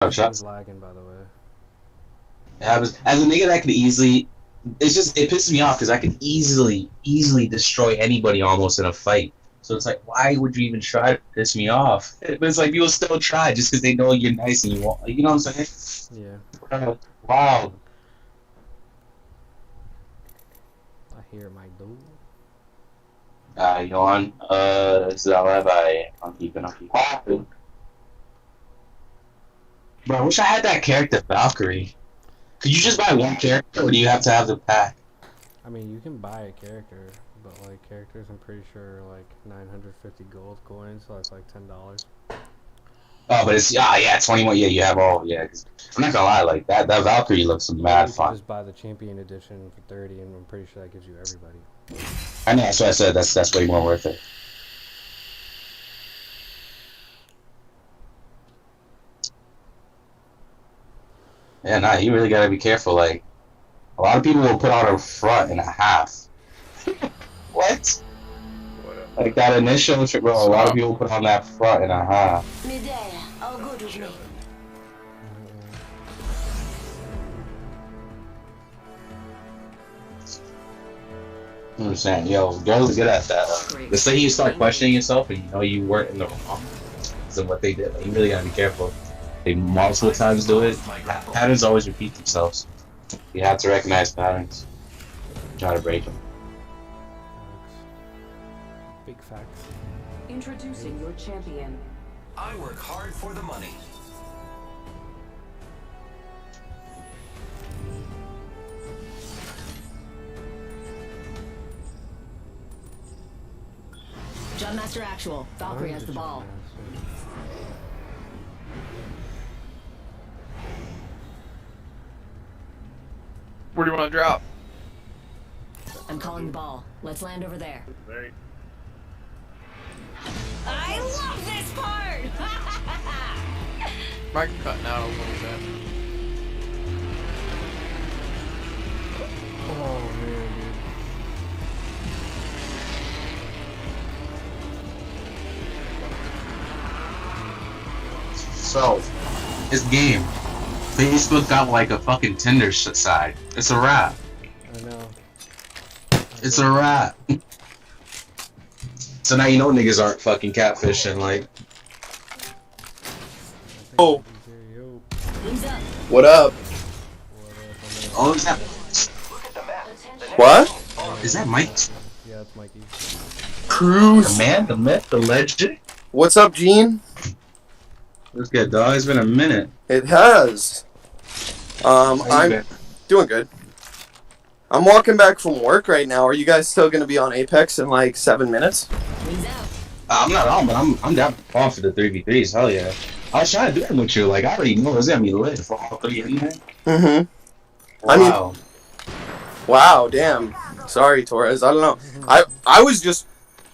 Oh, He's shots. lagging, by the way. As a nigga that could easily, it pisses me off because I could easily destroy anybody almost in a fight. So it's like, why would you even try to piss me off? But it's like people still try just because they know you're nice and you want, you know what I'm saying? Yeah. Wow. I hear my dude. You on? This is I'm keeping. Bro, I wish I had that character, Valkyrie. Could you just buy one character, or do you have to have the pack? I mean, you can buy a character, but like characters, I'm pretty sure like 950 gold coins, so that's like $10. Oh, but it's yeah, 21. Yeah, you have all. Yeah, 'cause I'm not gonna lie, like that Valkyrie looks Or mad you can fun. just buy the champion edition for 30, and I'm pretty sure that gives you everybody. I know that's what I said. That's way more worth it. Yeah, nah, you really gotta be careful. Like a lot of people will put on a front and a half. What? Like that initial trip, bro. A lot of people put on that front and a half. All good with me. You know what I'm saying? Yo, girls are good at that. The second you start questioning yourself and you know you weren't in the wrong, than what they did. Like, you really gotta be careful. They multiple times do it. Patterns always repeat themselves. You have to recognize patterns. Try to break them. Facts. Big facts. Introducing your champion. I work hard for the money. Jump Master Actual. Valkyrie has the ball. Where do you want to drop? I'm calling the ball. Let's land over there. Very. I love this part! Might be cutting out a little bit. Oh man, dude. So, this game, Facebook got like a fucking Tinder side. It's a wrap. I know. It's a wrap. So now you know niggas aren't fucking catfishing. Like, Oh, Yo. Who's up? what up? oh, is that What? Mike? Yeah, it's Mikey. The Cruise. man, the myth, the legend? What's up, Gene? Let's get dog. It's been a minute. It has. How you I'm been? doing good. I'm walking back from work right now. Are you guys still gonna be on Apex in like 7 minutes? Who's out? I'm not on, but I'm down for the 3v3s. Hell yeah. I was trying to do it with you. Like, I already know it's gonna be lit for all three in there. Mm-hmm. I mean- Wow. Wow, damn. Sorry, Torres. I don't know. I was just.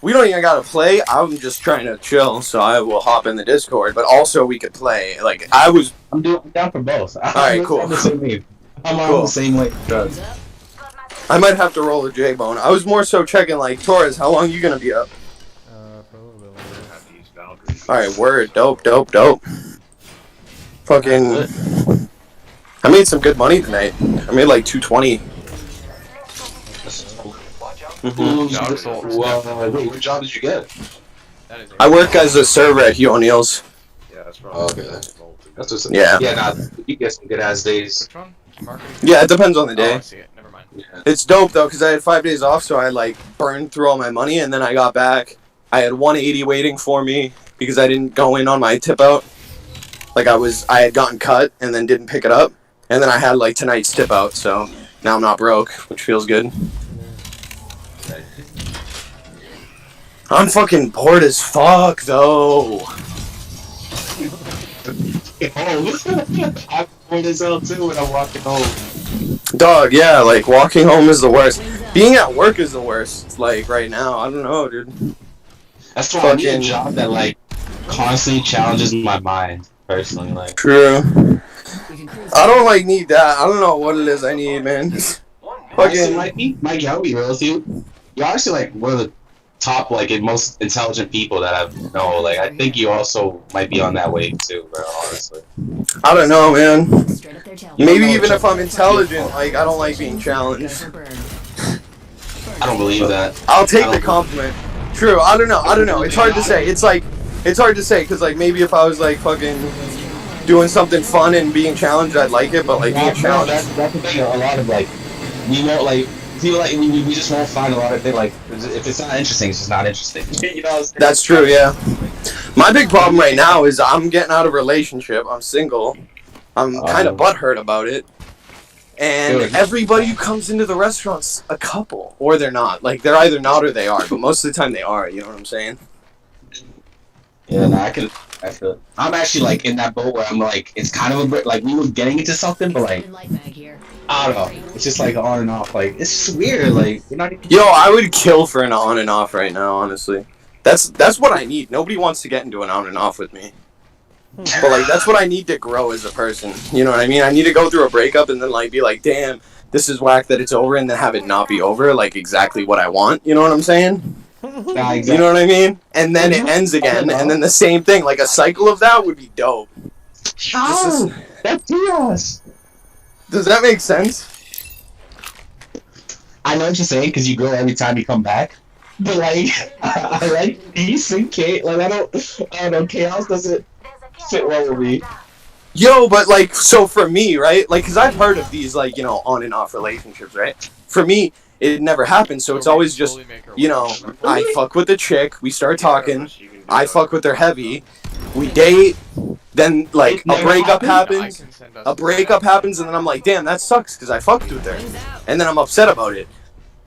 We don't even gotta play. I'm just trying to chill, so I will hop in the Discord. But also, we could play. Like I was. I'm down for both. Alright, cool. I'm the same way. I'm on Cool. the same way. Who's up? I might have to roll a J-bone. I was more so checking. Like Torres, how long you gonna be up? For a little bit longer. All right, word. Dope. Fucking. I made some good money tonight. I made like 220. Wait, what job did you get? I work as a server at Hugh O'Neill's. Yeah, that's Oh, okay. That's what's Yeah. Yeah, nah, you get some good ass days. Which one? Marketing? Yeah, it depends on the Oh, day. I see it. Never mind. Yeah. It's dope though, cause I had 5 days off, so I like burned through all my money, and then I got back. I had 180 waiting for me because I didn't go in on my tip out. Like I had gotten cut and then didn't pick it up, and then I had like tonight's tip out, so now I'm not broke, which feels good. I'm fucking bored as fuck though. I'm bored as hell too when I'm walking home. Dog, yeah, like walking home is the worst. Being at work is the worst. Like right now, I don't know, dude. That's why I need a Fucking- job that like constantly challenges my mind. Personally, like True. We can cruise. I don't like need that. I don't know what it is I need, man. honestly, Fucking. Mikey, I'll be real with you. You're honestly like one of the top like most intelligent people that I know. Like I think you also might be on that wave too, bro. Honestly, I don't know, man. Straight up their tail. Maybe even if I'm intelligent, like I don't like being challenged. I don't believe that. I'll take the compliment. True. I don't know. It's hard to say. It's hard to say because like maybe if I was like fucking doing something fun and being challenged, I'd like it. But like being challenged, that's the thing. A lot of like we won't like feel like we just won't find a lot of things like if it's not interesting, it's just not interesting. You know. That's true. Yeah. My big problem right now is I'm getting out of a relationship. I'm single. I'm kind of butthurt about it. And everybody who comes into the restaurant's a couple, or they're not. Like they're either not or they are, but most of the time they are. You know what I'm saying? Yeah, no, I feel it. I'm actually like in that boat where I'm like, it's kind of a bit like we were getting into something, but like I don't know. It's just like on and off. Like it's just weird. Like you're not even. Yo, I would kill for an on and off right now. Honestly, that's what I need. Nobody wants to get into an on and off with me. But like that's what I need to grow as a person. You know what I mean? I need to go through a breakup and then like be like, damn, this is whack that it's over, and then have it not be over, like exactly what I want. You know what I'm saying? Nah, exactly. You know what I mean? And then it ends again, and then the same thing. Like a cycle of that would be dope. How? That's chaos. Does that make sense? I know what you're saying because you grow every time you come back. But like, I like peace and chaos. Like I don't know. Chaos doesn't fit well with me. Yo, but like, so for me, right? Like, cause I've heard of these, like, you know, on and off relationships, right? For me, it never happens. So it's always just, you know, I fuck with the chick, we start talking, I fuck with her heavy, we date, then like a breakup happens, and then I'm like, damn, that sucks, cause I fucked with her, and then I'm upset about it.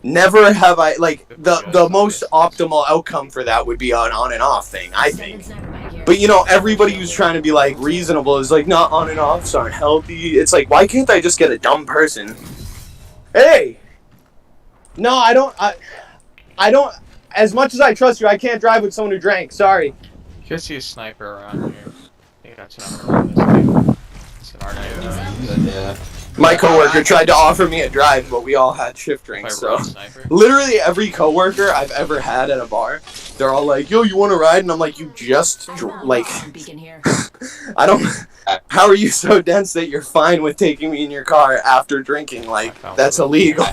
Never have I, like, the most optimal outcome for that would be an on and off thing, I think. But, you know, everybody who's trying to be, like, reasonable is like, not on and offs aren't healthy. It's like, why can't I just get a dumb person? Hey! No, I don't, as much as I trust you, I can't drive with someone who drank, sorry. You could see a sniper around here. I think that's an R. It's an R9. Yeah. My coworker tried to offer me a drive, but we all had shift drinks, so. Literally every coworker I've ever had at a bar, they're all like, yo, you want to ride? And I'm like, you just, like, I don't, how are you so dense that you're fine with taking me in your car after drinking? Like, that's illegal.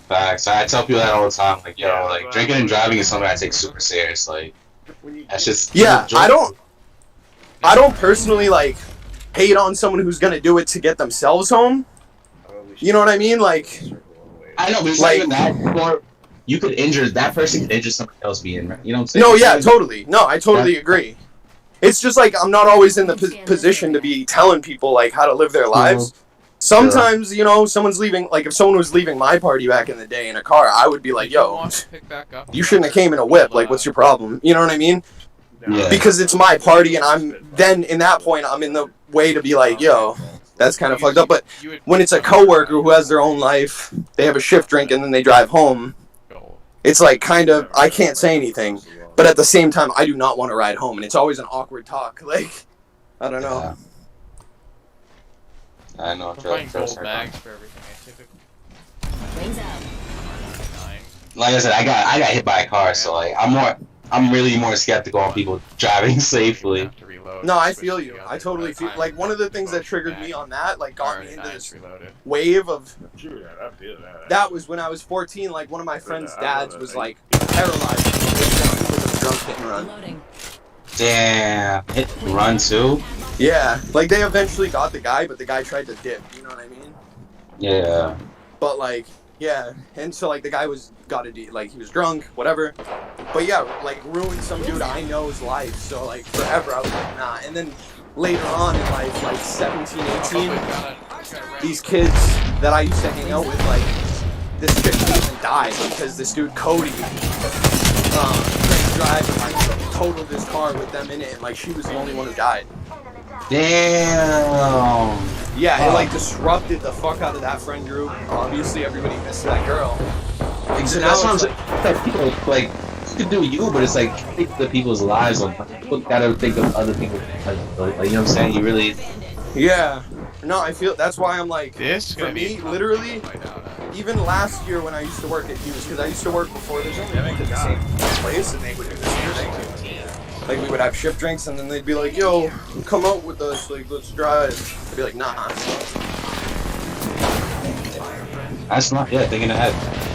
Facts. I tell people that all the time. Like, yo, like, drinking and driving is something I take super serious. Like, that's just... Yeah, I don't personally, like, hate on someone who's gonna do it to get themselves home. You know what I mean? Like, I know, but it's like, not even that. Or you could injure that person, could injure somebody else being, you know what I'm saying? no, yeah, totally. No, I totally agree. It's just like I'm not always in the position to be telling people like how to live their lives. Sometimes, you know, someone's leaving. Like if someone was leaving my party back in the day in a car, I would be like, "Yo, you shouldn't have came in a whip. Like, what's your problem?" You know what I mean? Yeah. Because it's my party, and I'm then in that point, I'm in the way to be like, "Yo, that's kind of fucked up." But when it's a coworker who has their own life, they have a shift drink and then they drive home. It's like kind of I can't say anything, but at the same time, I do not want to ride home, and it's always an awkward talk. Like, I don't know. Yeah. I know. I'm buying gold bags for everything. Like I said, I got hit by a car, so like I'm really more skeptical on people driving safely. No, I feel you. I totally feel like one of the things that triggered me on that, like got me into this wave of. That was when I was 14. Like one of my friend's dads was like paralyzed because of drunk hit and run. Damn, hit and run too. Yeah, like they eventually got the guy, but the guy tried to dip. You know what I mean? Yeah. But like, yeah, and so like the guy like he was drunk, whatever. But yeah, like ruined some dude I know's life. So like forever, I was like, nah. And then later on in life, like 17, 18, these kids that I used to hang out with, like this chick even died because this dude Cody tried to drive and like totaled his car with them in it, and like she was the only one who died. Damn. Yeah, it like disrupted the fuck out of that friend group. Obviously, everybody missed that girl. So that's what I'm saying. Like, people, like, you can do you, but it's like, think of the people's lives. Like, people gotta think of other people. Like, you know what I'm saying? You really. Yeah. No, I feel that's why I'm like, for me, literally, even last year when I used to work at Hughes, because I used to work before the gym, at the same place, and they would do the same thing. Like, we would have shift drinks, and then they'd be like, yo, come out with us, like, let's drive. I'd be like, nah. That's not, yeah, thinking ahead.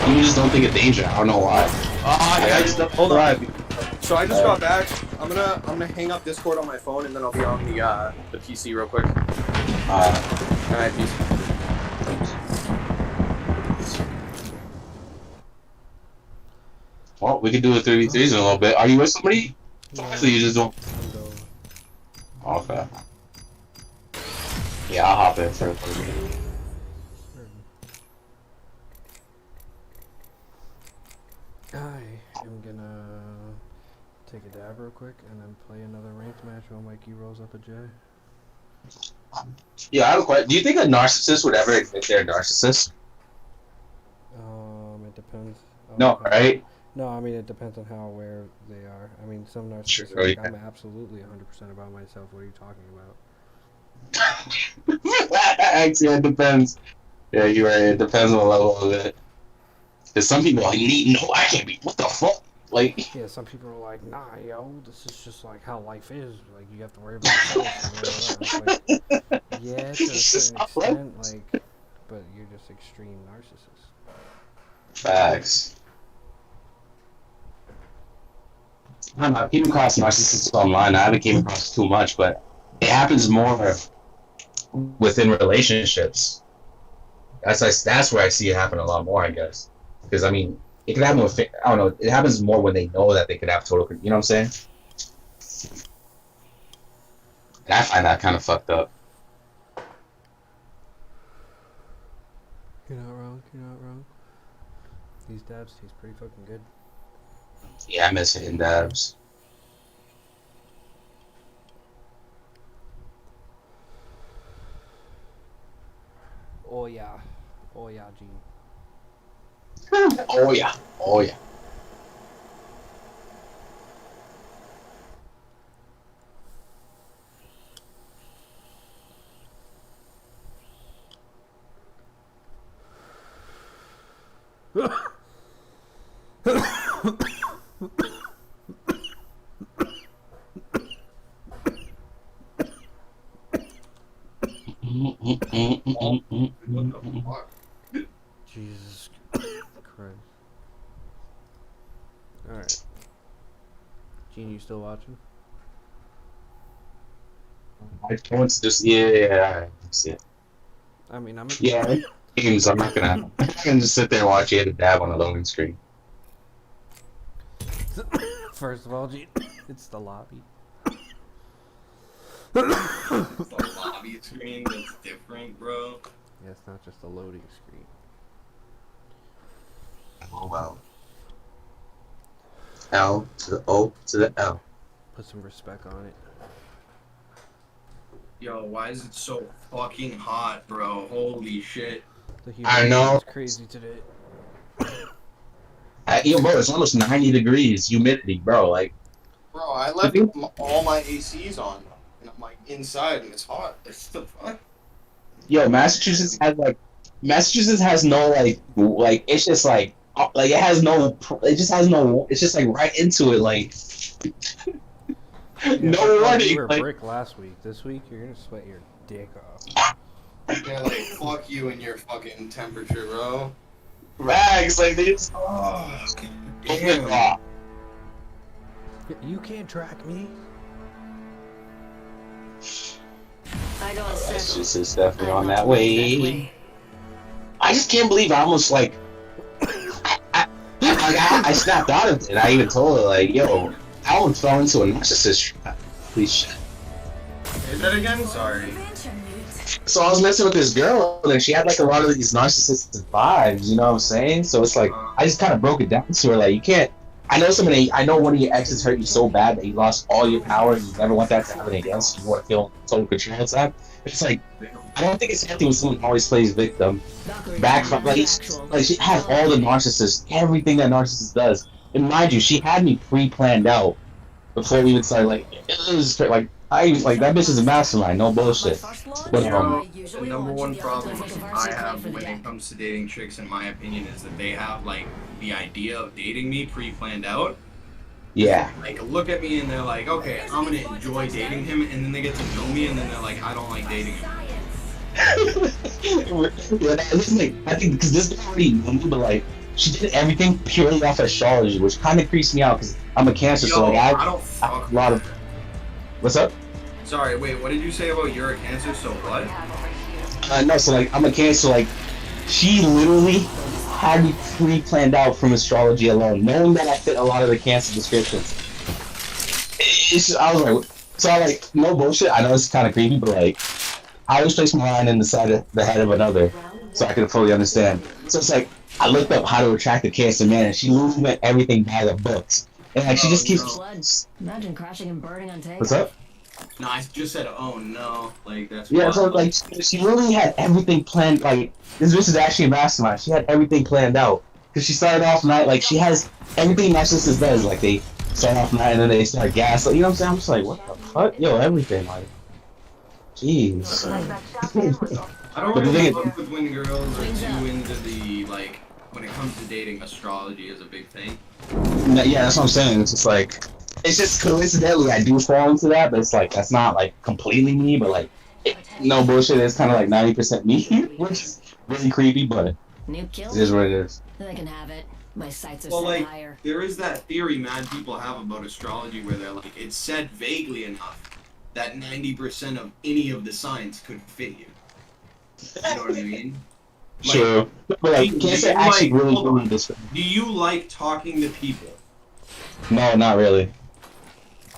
You just don't think of danger. I don't know why. I just don't, hold on. Drive. So I just got back. I'm gonna hang up Discord on my phone, and then I'll be on the PC real quick. Alright, peace. Well, we could do a 3v3s in a little bit. Are you with somebody? Yeah. So you just don't. Okay. Yeah, I'll hop in for a little bit. I am gonna take a dab real quick and then play another ranked match while Mikey rolls up a J. Yeah, I have a question. Do you think a narcissist would ever admit they're a narcissist? It depends. No, right? No, I mean, it depends on how aware they are. I mean, some narcissists Sure, are like, yeah. I'm absolutely 100% about myself. What are you talking about? Actually, it depends. Yeah, you're right. It depends on the level of it. Because some people are like, no, I can't be. What the fuck? Like, Yeah, some people are like, nah, yo, this is just like how life is. Like, you have to worry about yourself. And blah, blah, blah. Like, yeah, to a certain extent, like, but you're just extreme narcissists. facts. I don't know. I came across narcissists online. I haven't came across too much, but it happens more within relationships. That's where I see it happen a lot more, I guess. Because I mean, it can happen with, I don't know. It happens more when they know that they could have total. You know what I'm saying? And I find that kind of fucked up. You're not wrong. You're not wrong. These dabs taste pretty fucking good. Yeah, I miss hitting dabs. Oh yeah. Oh yeah, Gene. Oh yeah. Oh yeah. Jesus Christ. Alright. Gene, you still watching? I don't just yeah. See it. I mean, I'm Yeah, games. I'm not gonna just sit there and watch you hit a dab on a loading screen. First of all, Gene, it's the lobby. It's the lobby screen that's different, bro. Yeah, it's not just a loading screen. Oh wow. L to the O to the L. Put some respect on it. Yo, why is it so fucking hot, bro? Holy shit. The I know. is crazy today. Yo, bro, it's almost 90 degrees, humidity, bro. Like, Bro, I left all my ACs on, and I'm like inside, and it's hot. It's the fuck. yo, Massachusetts has no like it's just like it has no, it just has no, it's just like right into it, like Yeah, no but, like, warning. you were Like, brick last week. This week, you're gonna sweat your dick off. Yeah, like fuck you and your fucking temperature, bro. rags, like they just Damn. You can't track me. I don't Massachusetts definitely on that way. I just can't believe I almost like I snapped out of it. I even told her like, yo, I almost fell into a narcissist trap. Please shit. Say that again? Sorry. So I was messing with this girl, and she had like a lot of these narcissistic vibes. You know what I'm saying? So it's like I just kind of broke it down to her, like you can't. I know one of your exes hurt you so bad that you lost all your power, and you never want that to happen again. So you want to feel total control of that. It's like I don't think it's healthy when someone always plays victim. Back from like she has all the narcissists, everything that narcissist does. And mind you, she had me pre-planned out before we even started. Like it was like I like that bitch is a mastermind. No bullshit. But The number one problem I have when it comes to dating chicks, in my opinion, is that they have like the idea of dating me pre-planned out. yeah. Like look at me and they're like, okay, I'm gonna enjoy dating him, and then they get to know me, and then they're like, I don't like dating him. Yeah, this is like, I think because this guy already knew me, but like she did everything purely off astrology, which kind of creeps me out because I'm a Cancer, so like I don't I fuck a lot of. What's up? Sorry, wait, what did you say about you're a Cancer, so what? No, so like I'm a Cancer, like she literally had me pre-planned out from astrology alone, knowing that I fit a lot of the Cancer descriptions. I was like, so I like no bullshit. I know it's kind of creepy, but like I always place my line in the side of the head of another, so I can fully understand. So it's like I looked up how to attract a Cancer man, and she literally went everything by the books, and like she just keeps. Imagine crashing and burning on takeoff. What's up? No, I just said, oh no, like that's. Yeah, wild. so like she literally had everything planned. Like this bitch is actually a mastermind. She had everything planned out because she started off night. Like she has everything my sister does. Like they start off night and then they start gas. Like, you know what I'm saying? I'm just like, what the fuck? Yo, everything. Like, jeez. I don't But the really thing fuck with when girls are too into the like when it comes to dating. Astrology is a big thing. Yeah, that's what I'm saying. It's just like, it's just coincidentally I do fall into that, but it's like that's not like completely me, but like no bullshit. It's kind of like 90% me, which is really creepy, but New kill. it is what it is. They can have it. My sights are Well, set like higher. there is that theory mad people have about astrology where they're like it's said vaguely enough that 90% of any of the signs could fit you. You know what I mean? Like, Sure, but like do Cancer you actually like- really hold on. doing this. Do you like talking to people? No, not really.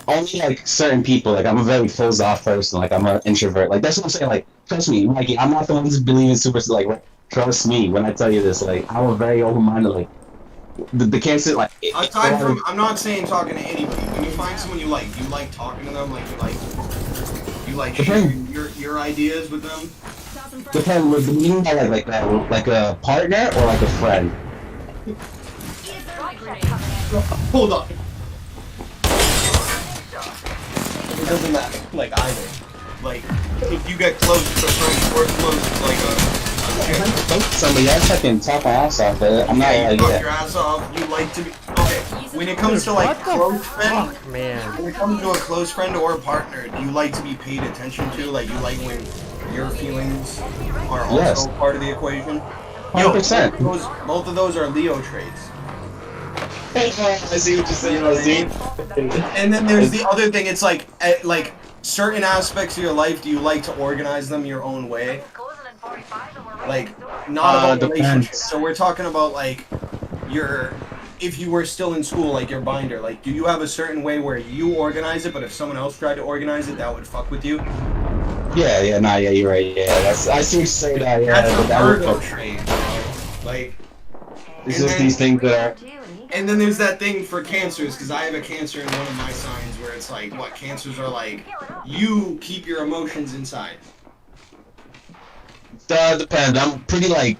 Only like certain people. Like I'm a very closed off person. Like I'm an introvert. Like that's what I'm saying. Like trust me, Mikey. I'm not the one who's believing super. Like trust me when I tell you this. Like I'm a very open minded. Like the Cancer. Like Aside from, I'm not saying talking to anybody. When you find someone you like talking to them. Like you like sharing your ideas with them. depend. What do you mean by like that? Like a partner or like a friend? Hold on. It doesn't matter. Like either. Like if you get close to a friend or close to like a Somebody else I can talk my ass off. But I'm not you like talk that. your ass off. You like to be okay. When it comes to like What the close friend, fuck, man? when it comes to a close friend or a partner, do you like to be paid attention to? Like you like when your feelings are also Yes. part of the equation? 100%. Both of those are Leo traits. I see what you're saying. I see. And then there's the other thing. It's like certain aspects of your life. Do you like to organize them your own way? Like not about Depends. relationships. So we're talking about like if you were still in school, like your binder. Like, do you have a certain way where you organize it, but if someone else tried to organize it, that would fuck with you? Yeah, you're right. Yeah, that's. I see what you're saying. Yeah, That's but a that would Virgo fuck. trait, bro. Like, It's and just then- these things that are. And then there's that thing for cancers, because I have a cancer in one of my signs where it's like, what, cancers are like, you keep your emotions inside. Depends. I'm pretty like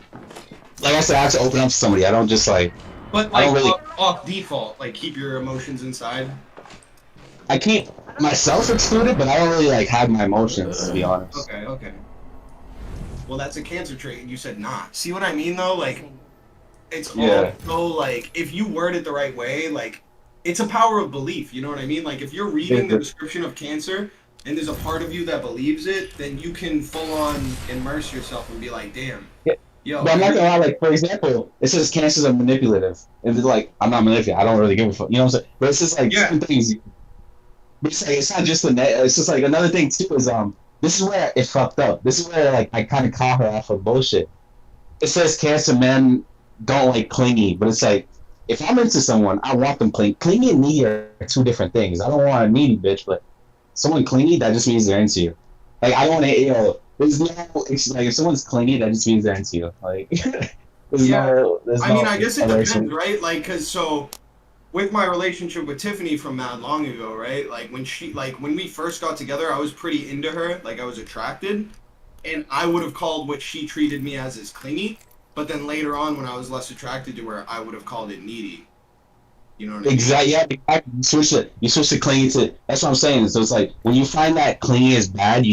I said, I have to open up to somebody. I don't just like. But I like, don't really- off default, like, keep your emotions inside. I keep myself excluded, but I don't really like hide my emotions, to be honest. Okay. Well, that's a cancer trait, and you said not. See what I mean, though? Like, it's Yeah. all so, like, if you word it the right way, like, it's a power of belief, you know what I mean? Like, if you're reading the description of cancer, and there's a part of you that believes it, then you can full-on immerse yourself and be like, damn. Yeah. Yo, But I'm not gonna lie, like, for example, it says cancers are manipulative. And it's like, I'm not manipulative, I don't really give a fuck. You know what I'm saying? But it's just like, certain things. But it's like, it's not just the net, it's just like, another thing too is, this is where it fucked up. This is where, like, I kind of caught her off of bullshit. It says Cancer men don't like clingy, but it's like, if I'm into someone, I want them clingy. Clingy and needy are two different things. I don't want a needy bitch, but someone clingy, that just means they're into you. Like, I don't want to, there's no, it's like, if someone's clingy, that just means they're into you. Like, there's no, I mean, I guess it depends, right? Like, cause so, with my relationship with Tiffany from mad long ago, right? Like, when we first got together, I was pretty into her, like, I was attracted, and I would have called what she treated me as clingy, but then later on, when I was less attracted to her, I would have called it needy. You know what I mean? Exactly. Yeah, exactly. You switch to clingy to. That's what I'm saying. So it's like when you find that clingy is bad,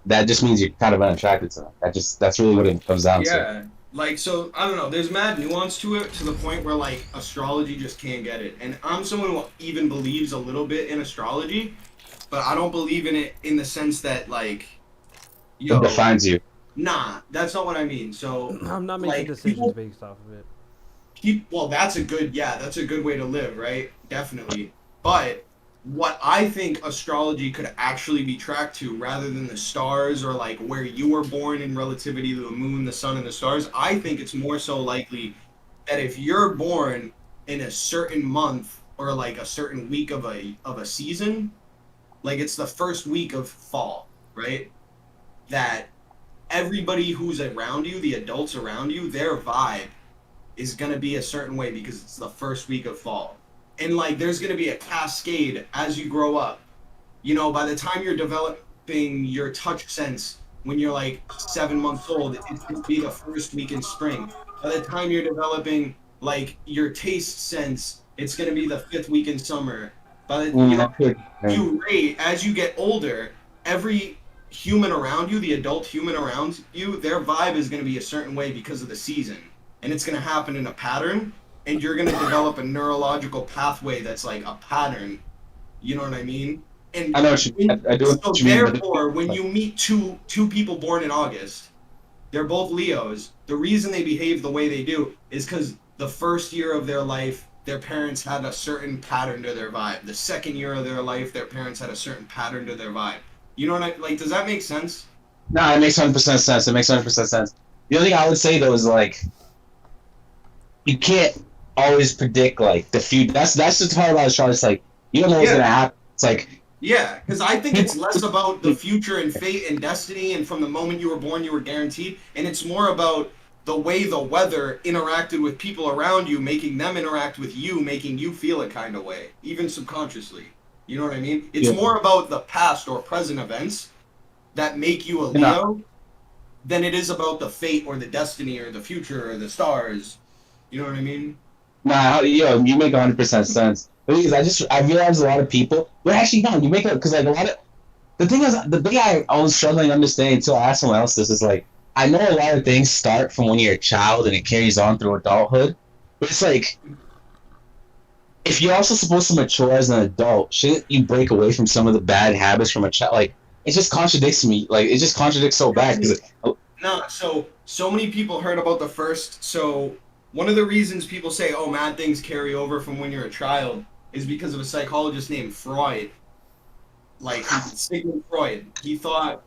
that just means you're kind of unattracted to them. That's really what it comes down to. Yeah. Like, so, I don't know, there's mad nuance to it to the point where, like, astrology just can't get it. And I'm someone who even believes a little bit in astrology, but I don't believe in it in the sense that, like, It yo, defines you. nah, that's not what I mean. So, I'm not making like, decisions people based off of it. well, that's a good way to live, right? Definitely. But what I think astrology could actually be tracked to, rather than the stars or like where you were born in relativity to the moon, the sun, and the stars, I think it's more so likely that if you're born in a certain month or like a certain week of a season, like it's the first week of fall, right? That everybody who's around you, the adults around you, their vibe is going to be a certain way because it's the first week of fall. And like there's going to be a cascade as you grow up. You know, by the time you're developing your touch sense when you're like 7 months old, it's going to be the first week in spring. By the time you're developing like your taste sense, it's going to be the fifth week in summer. By the That's good. you rate as you get older, every human around you, the adult human around you, their vibe is going to be a certain way because of the season, and it's going to happen in a pattern, and you're going to develop a neurological pathway that's like a pattern. You know what I mean? And I know what you. I do so what you mean. therefore, when you meet two people born in August, they're both Leos. The reason they behave the way they do is because the first year of their life, their parents had a certain pattern to their vibe. The second year of their life, their parents had a certain pattern to their vibe. You know what I like? Does that make sense? No, it makes 100% sense. It makes 100% sense. The only thing I would say though is like you can't always predict like the future. That's the part about astrology. It's like you don't know what's Yeah. gonna happen. It's like Yeah, because I think it's less about the future and fate and destiny, and from the moment you were born, you were guaranteed, and it's more about the way the weather interacted with people around you, making them interact with you, making you feel a kind of way, even subconsciously. You know what I mean? It's Yeah. more about the past or present events that make you a You know, Leo than it is about the fate or the destiny or the future or the stars. You know what I mean? nah, yo, you make 100% sense. Because I realize a lot of people, but actually no, you make it because like a lot of the thing I was struggling to understand until I asked someone else this is like I know a lot of things start from when you're a child and it carries on through adulthood, but it's like if you're also supposed to mature as an adult, shouldn't you break away from some of the bad habits from a child? Like it just contradicts me. Like it just contradicts so bad because No, so many people heard about the first. So one of the reasons people say, "Oh, mad things carry over from when you're a child," is because of a psychologist named Freud. Like Sigmund Freud, he thought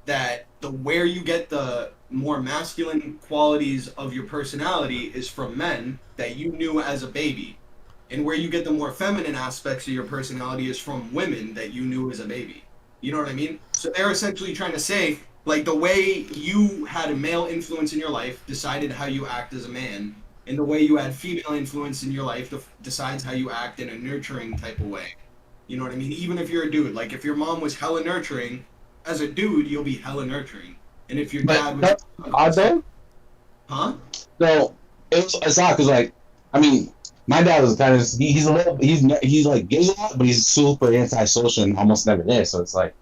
that the where you get the more masculine qualities of your personality is from men that you knew as a baby, and where you get the more feminine aspects of your personality is from women that you knew as a baby. You know what I mean? So they're essentially trying to say, like, the way you had a male influence in your life decided how you act as a man, and the way you had female influence in your life decides how you act in a nurturing type of way. You know what I mean? Even if you're a dude, like if your mom was hella nurturing, as a dude, you'll be hella nurturing. And if your dad but was, that's odd though. huh? So it's odd because like I mean my dad was kind of he's a little he's like gives a lot but he's super antisocial and almost never there. So it's like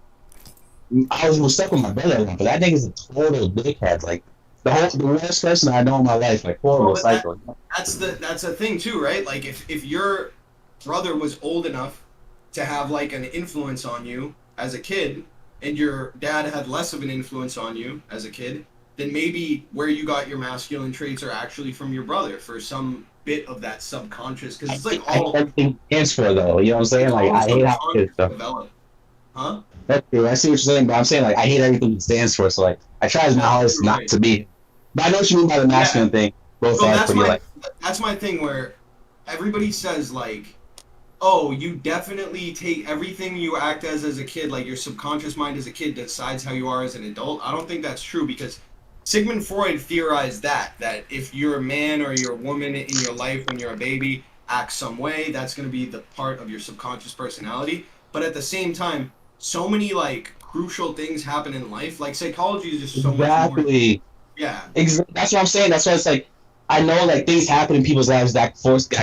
I was stuck with my brother a lot, but that nigga's a total dickhead. Like the worst person I know in my life, like horrible Well, psycho. that's a thing too, right? Like if your brother was old enough to have like an influence on you as a kid, and your dad had less of an influence on you as a kid, then maybe where you got your masculine traits are actually from your brother for some bit of that subconscious, because it's like I hate all everything he stands for though. You know what I'm saying? it's Like all I hate how it subconscious is stuff. developed, huh? That's true. I see what you're saying, but I'm saying like I hate everything he stands for. So like I try as my hardest not Right. to be. But I know what you mean by the Yeah. masculine thing. Both So are pretty like that's my thing where everybody says like, oh, you definitely take everything you act as a kid, like your subconscious mind as a kid decides how you are as an adult. I don't think that's true because Sigmund Freud theorized that if you're a man or you're a woman in your life when you're a baby, act some way, that's going to be the part of your subconscious personality. But at the same time, so many like crucial things happen in life. Like psychology is just so much more. exactly. Yeah. That's what I'm saying. That's why it's like I know like things happen in people's lives that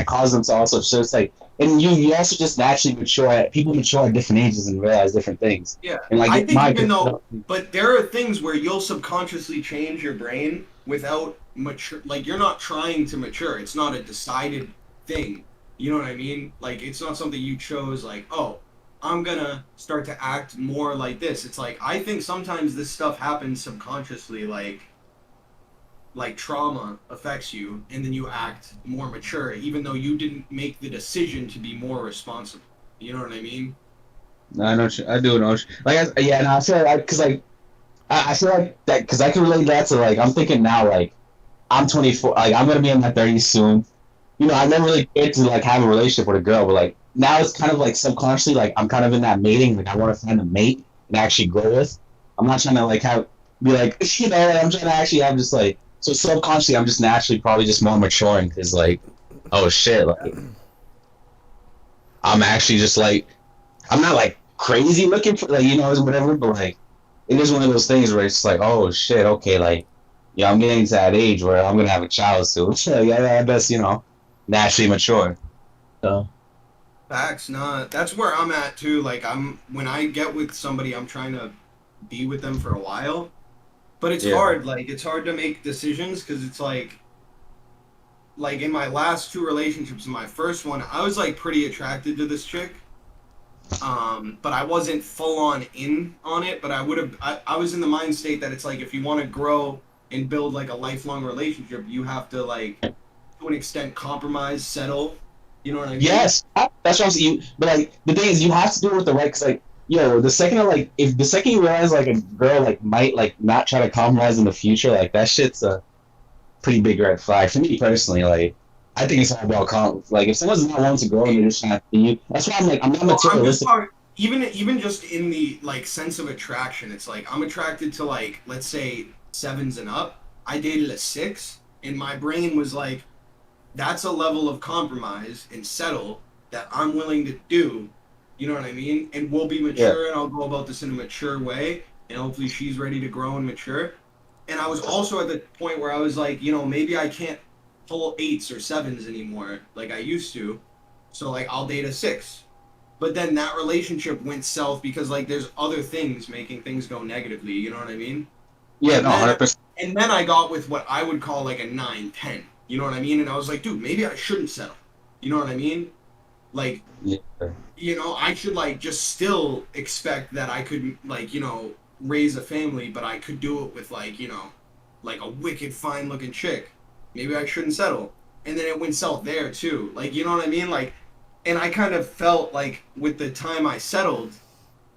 cause them to also. So it's like, and you also just naturally mature. People mature at different ages and realize different things. Yeah, And like I think my even though, but there are things where you'll subconsciously change your brain without mature. Like you're not trying to mature. It's not a decided thing. You know what I mean? Like it's not something you chose. Like, oh, I'm gonna start to act more like this. It's like I think sometimes this stuff happens subconsciously. Like trauma affects you, and then you act more mature, even though you didn't make the decision to be more responsible. You know what I mean? No, I know. I do know. Like, yeah, no, I feel like because like I feel like that because I can relate that to like I'm thinking now like I'm 24, like I'm gonna be in my 30s soon. You know, I never really cared to like have a relationship with a girl, but like now it's kind of like subconsciously like I'm kind of in that mating. Like I want to find a mate and actually grow with. I'm not trying to like be like you know like, I'm trying to actually have just like so subconsciously I'm just naturally probably just more maturing because like oh shit like I'm actually just like I'm not like crazy looking for like you know whatever, but like it is one of those things where it's like oh shit okay like yeah I'm getting to that age where I'm gonna have a child soon. So yeah, I best you know naturally mature. So Facts, not. That's where I'm at too. Like when I get with somebody, I'm trying to be with them for a while, but it's yeah. hard. Like it's hard to make decisions because it's like in my last two relationships, in my first one, I was like pretty attracted to this chick. But I wasn't full on in on it. But I was in the mind state that it's like if you want to grow and build like a lifelong relationship, you have to like to an extent compromise, settle. You know what I mean? Yes, that's what I'm saying. But like the thing is, you have to do it with the right. Cause like, yo, the second like, if the second you realize like a girl like might like not try to compromise in the future, like that shit's a pretty big red flag for me personally. Like, I think it's all about like if someone's not willing to grow and they're just trying to see you, that's why I'm like I'm not Well, I'm just materialistic. talking, even just in the like sense of attraction. It's like I'm attracted to like let's say sevens and up. I dated a six, and my brain was like, that's a level of compromise and settle that I'm willing to do. You know what I mean? And we'll be Yeah, mature, and I'll go about this in a mature way, and hopefully she's ready to grow and mature. And I was also at the point where I was like, you know, maybe I can't pull eights or sevens anymore like I used to. So like I'll date a six. But then that relationship went south because like there's other things making things go negatively, you know what I mean? yeah, And no, then 100%. and then I got with what I would call like a 9-10. You know what I mean? And I was like, dude, maybe I shouldn't settle. You know what I mean? Like, Yeah, you know, I should like just still expect that I could like, you know, raise a family, but I could do it with like, you know, like a wicked fine looking chick. Maybe I shouldn't settle. And then it went south there too. Like, you know what I mean? Like, and I kind of felt like with the time I settled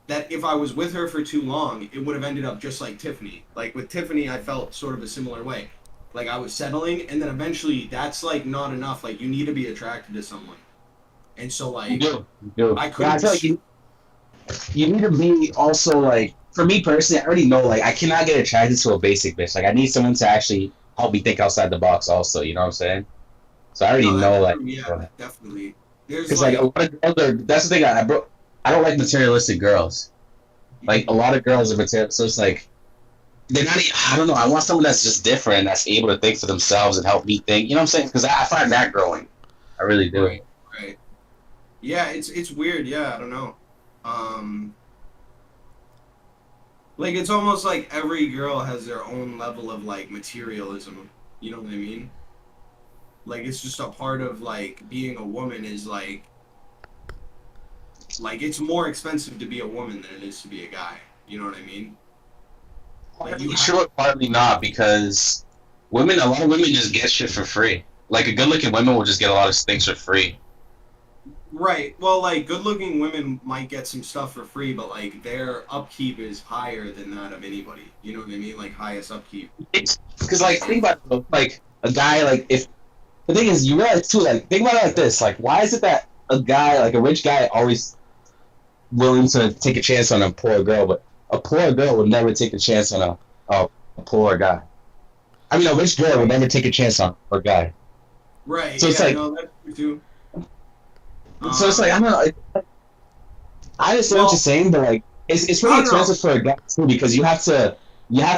that if I was with her for too long, it would have ended up just like Tiffany. Like with Tiffany, I felt sort of a similar way. Like I was settling, and then eventually that's like not enough. Like you need to be attracted to someone. And so you like do, you do. I Yeah, I couldn't. feel like you need to be also like for me personally, I already know like I cannot get attracted to a basic bitch. Like I need someone to actually help me think outside the box also, you know what I'm saying? So I already No, that's know like true. Yeah, definitely. There's because like a like. lot of girls are that's the thing I don't like materialistic girls. Like a lot of girls are material so it's like they're not I don't know, I want someone that's just different, that's able to think for themselves and help me think. You know what I'm saying? Because I find that growing. I really do. Right, right. Yeah, it's weird. Yeah, I don't know. Um, like it's almost like every girl has their own level of like materialism. You know what I mean? Like it's just a part of like being a woman is like it's more expensive to be a woman than it is to be a guy. You know what I mean? Like you Partly have sure, partly not, because a lot of women just get shit for free. Like a good-looking woman will just get a lot of things for free. right. Well, like good-looking women might get some stuff for free, but like their upkeep is higher than that of anybody. You know what I mean? Like highest upkeep. Because like think about it, like a guy like if the thing is you realize too like think about it like this like why is it that a guy like a rich guy always willing to take a chance on a poor girl, but a poor girl would never take a chance on a poor guy. I mean, a rich girl would Right. never take a chance on a poor guy. Right. So it's Yeah. like, No, that's true too. I don't know. I understand what you're Well, saying, but like, it's I pretty don't know. expensive for a guy too because you have to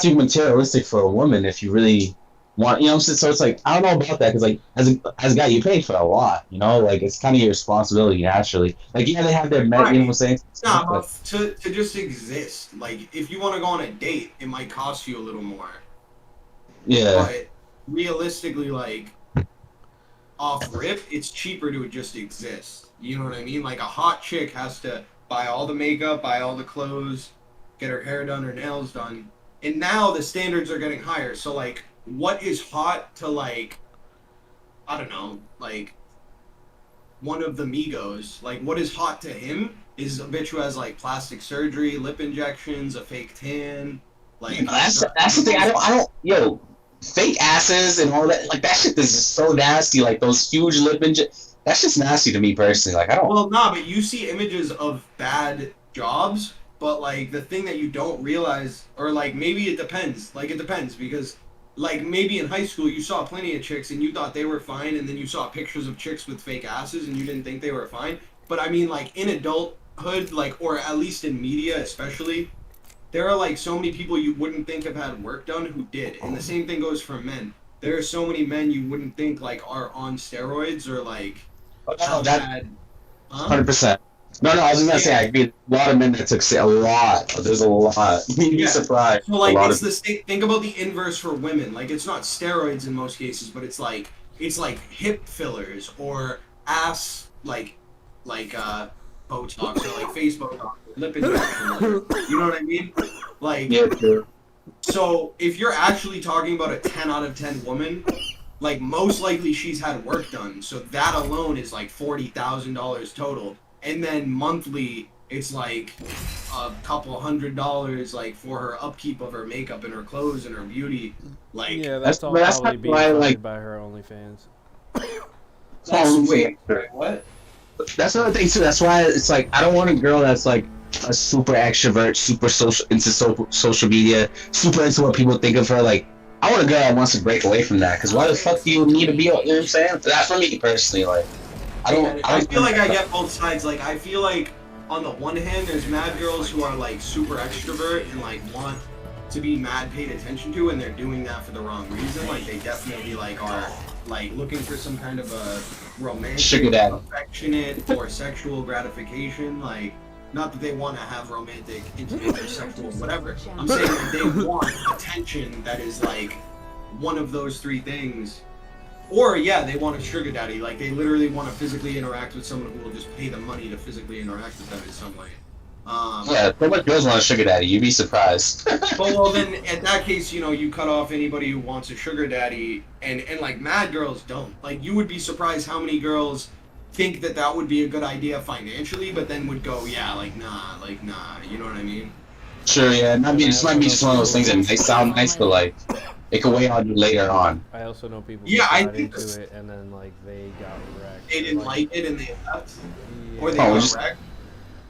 be materialistic for a woman if you really want, you know what I'm saying? So it's like, I don't know about that, because like, as a guy, you pay for a lot, you know? Like, it's kind of your responsibility, naturally. Like, yeah, they have their, you know what I'm saying? Nah, but to just exist. Like, if you want to go on a date, it might cost you a little more. Yeah. But realistically, like, off rip, it's cheaper to just exist. You know what I mean? Like, a hot chick has to buy all the makeup, buy all the clothes, get her hair done, her nails done. And now the standards are getting higher. So, like, what is hot to, like, I don't know, like, one of the Migos? Like, what is hot to him is a bitch who has, like, plastic surgery, lip injections, a fake tan. Like, That's the thing. I don't. Yo, fake asses and all that. Like, that shit is just so nasty. Like, those huge lip injections. That's just nasty to me personally. Like, I don't. Well, nah, but you see images of bad jobs, but, like, the thing that you don't realize, or, like, maybe it depends. Like, it depends, because, like, maybe in high school you saw plenty of chicks and you thought they were fine, and then you saw pictures of chicks with fake asses and you didn't think they were fine. But, I mean, like, in adulthood, like, or at least in media especially, there are, like, so many people you wouldn't think have had work done who did. And the same thing goes for men. There are so many men you wouldn't think, like, are on steroids or, like, No, that had... Huh? 100%. No, I was just gonna say, I agree. A lot of men that took a lot. There's a lot. You'd be surprised. So, like, it's the think about the inverse for women. Like, it's not steroids in most cases, but it's like hip fillers or ass Botox or like face Botox, lip injections. You know what I mean? Like, Yeah, true. so if you're actually talking about a 10 out of 10 woman, like, most likely she's had work done. So that alone is like $40,000 total. And then monthly, it's like a couple $100, like, for her upkeep of her makeup and her clothes and her beauty. Like, Yeah, that's all that's probably being why, funded like, by her OnlyFans. wait, what? That's another thing too. That's why it's like, I don't want a girl that's like a super extrovert, super social, into social media, super into what people think of her. Like, I want a girl that wants to break away from that. Because why the fuck do you need to be? You know what I'm saying? That's for me personally. Like, I feel like I get both sides. Like, I feel like on the one hand, there's mad girls who are like super extrovert and like want to be mad paid attention to, and they're doing that for the wrong reason. Like, they definitely like are like looking for some kind of a romantic, Sugar daddy, affectionate, or sexual gratification. Like, not that they want to have romantic, intimate, or sexual, whatever. I'm saying that they want attention that is like one of those three things. Or, yeah, they want a sugar daddy. Like, they literally want to physically interact with someone who will just pay them money to physically interact with them in some way. yeah, so much girls want a sugar daddy. You'd be surprised. But, well, then, in that case, you know, you cut off anybody who wants a sugar daddy, and like, mad girls don't. Like, you would be surprised how many girls think that that would be a good idea financially, but then would go, yeah, like, nah, you know what I mean? Sure, yeah. This might be just one of those things that they sound nice, but like, it could weigh on you later on. I also know people Yeah, who I got think into it and then like they got wrecked. They didn't like it and they left. Yeah. Or they Oh, got just- wrecked.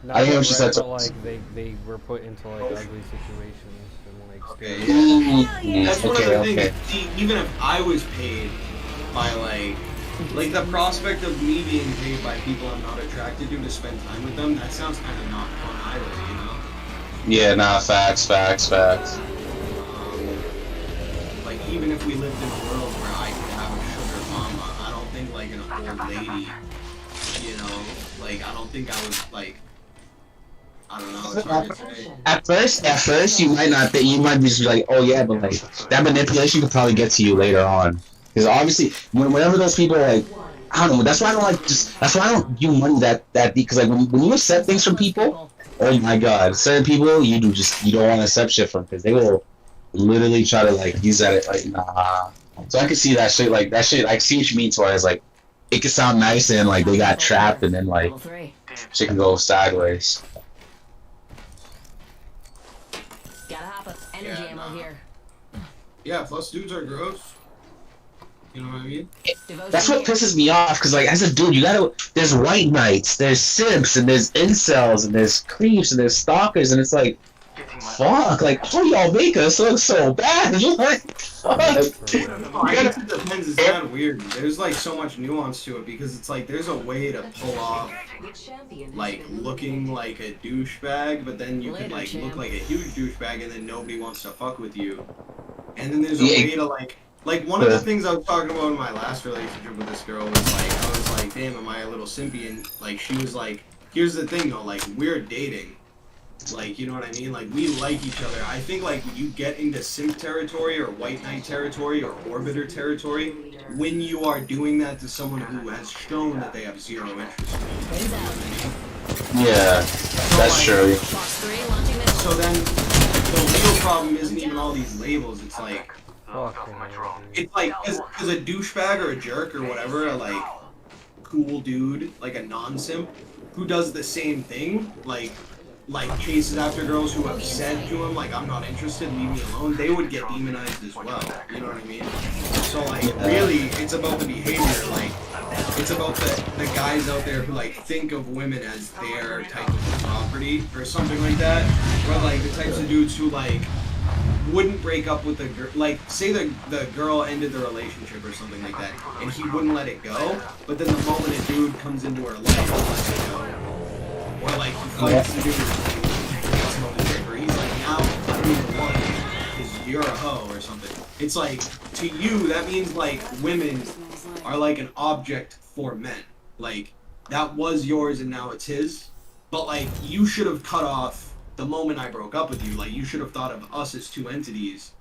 Not I hear what wrecked, you said. but like they were put into like ugly situations and like Okay, scared. yeah. That's one of the Okay. things. See, even if I was paid by like the prospect of me being paid by people I'm not attracted to spend time with them, that sounds kind of not fun either, you know? Yeah, nah, facts. Like, even if we lived in a world where I could have a sugar mama, I don't think like an old lady, you know? Like, I don't think I would like. I don't know. It's hard to say. At first, you might not think, you might be just like, oh yeah, but like, that manipulation could probably get to you later on. Because obviously, whenever those people are like, I don't know, that's why I don't like, that's why I don't do money that deep, because like, when you accept things from people, oh my god, certain people, you don't want to accept shit from, because they will literally try to like, use that, like, nah. So I can see that shit, I see what you mean, to where it's like, it could sound nice and like, they got trapped, and then like, Level 3. shit can go sideways. Gotta hop up. Energy Yeah, ammo nah. here. Yeah, plus dudes are gross. You know what I mean? Devotion That's what here. pisses me off, because like, as a dude, there's white knights, there's simps, and there's incels, and there's creeps, and there's stalkers, and it's like, fuck, like, how y'all make us look so bad? Like, fuck. I guess it depends. It's kind of weird. There's like so much nuance to it because it's like there's a way to pull off like looking like a douchebag, but then you can like look like a huge douchebag and then nobody wants to fuck with you. And then there's a way to like Like, one of the things I was talking about in my last relationship with this girl was, like, I was like, damn, am I a little simpy? And, like, she was like, here's the thing, though, like, we're dating. Like, you know what I mean? Like, we like each other. I think, like, you get into simp territory or white knight territory or orbiter territory when you are doing that to someone who has shown that they have zero interest in you. Yeah, that's true. So then, the real problem isn't even all these labels. It's like, it's like, as a douchebag or a jerk or whatever, a, like, cool dude, like a non-simp, who does the same thing, like chases after girls who have said to him, like, I'm not interested, leave me alone, they would get demonized as well. You know what I mean? So, like, really, it's about the behavior. Like, it's about the guys out there who, like, think of women as their type of property or something like that. Or, like, the types of dudes who, like, wouldn't break up with the girl. Like, say the girl ended the relationship or something like that, and he wouldn't let it go, but then the moment a dude comes into her life, he'll let it go. Or, like, he fights the dude or he's like, now I don't even want you because you're a hoe or something. It's like, to you, that means, like, women are like an object for men. Like, that was yours and now it's his. But, like, you should have cut off the moment I broke up with you. Like, you should have thought of us as two entities.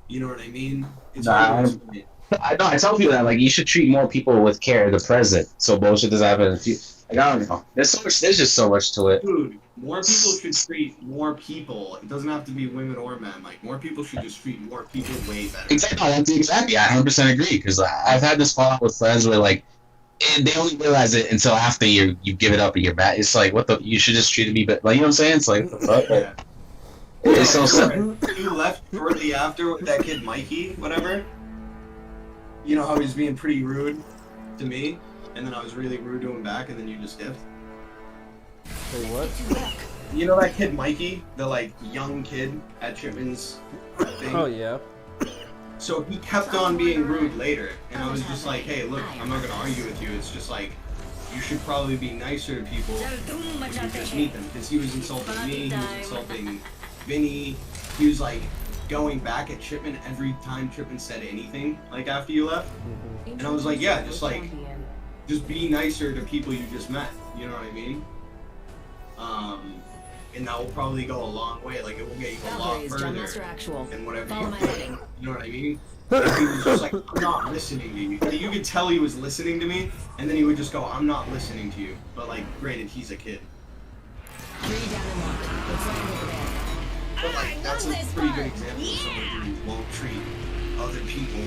You know what I mean? It's hard to explain. I tell people that, like, you should treat more people with care in the present, so bullshit doesn't happen in the future. Like, I don't know. There's just so much to it. Dude, more people should treat more people. It doesn't have to be women or men. Like, more people should just treat more people way better. Exactly. I 100% agree, because I've had this fallout with friends where, like, and they only realize it until after you give it up and you're back. It's like, what the? You should just treat me, but like, you know what I'm saying? It's like, what the fuck? Yeah. It's so simple. You left shortly after with that kid Mikey, whatever. You know how he was being pretty rude to me, and then I was really rude to him back, and then you just dipped. Wait, what? You know that kid Mikey, the like young kid at Chipman's thing? Oh yeah. So he kept on being rude later, and I was just like, hey, look, I'm not gonna argue with you. It's just like, you should probably be nicer to people when you just meet them. Because he was insulting me, he was insulting Vinny, he was like going back at Chipman every time Chipman said anything, like after you left. And I was like, yeah, just be nicer to people you just met, you know what I mean? And that will probably go a long way, like it will get you a lot further than whatever you do, you know what I mean? And he was just like, I'm not listening to you. Like, you could tell he was listening to me, and then he would just go, I'm not listening to you. But like, granted, he's a kid. But like, that's a pretty good example of someone who won't treat other people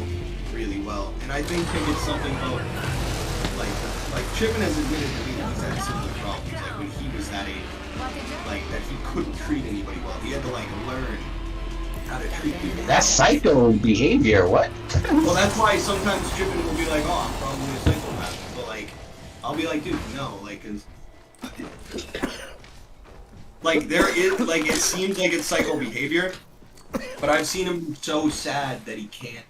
really well. And I think it's something about, like Chipman has admitted to me that he's had similar problems, like when he was that age. Like, that he couldn't treat anybody well. He had to, like, learn how to treat people. That's psycho behavior, what? Well, that's why sometimes Chipman will be like, oh, I'm probably a psychopath. But, like, I'll be like, dude, no, like, cause... like, there is, like, it seems like it's psycho behavior, but I've seen him so sad that he can't.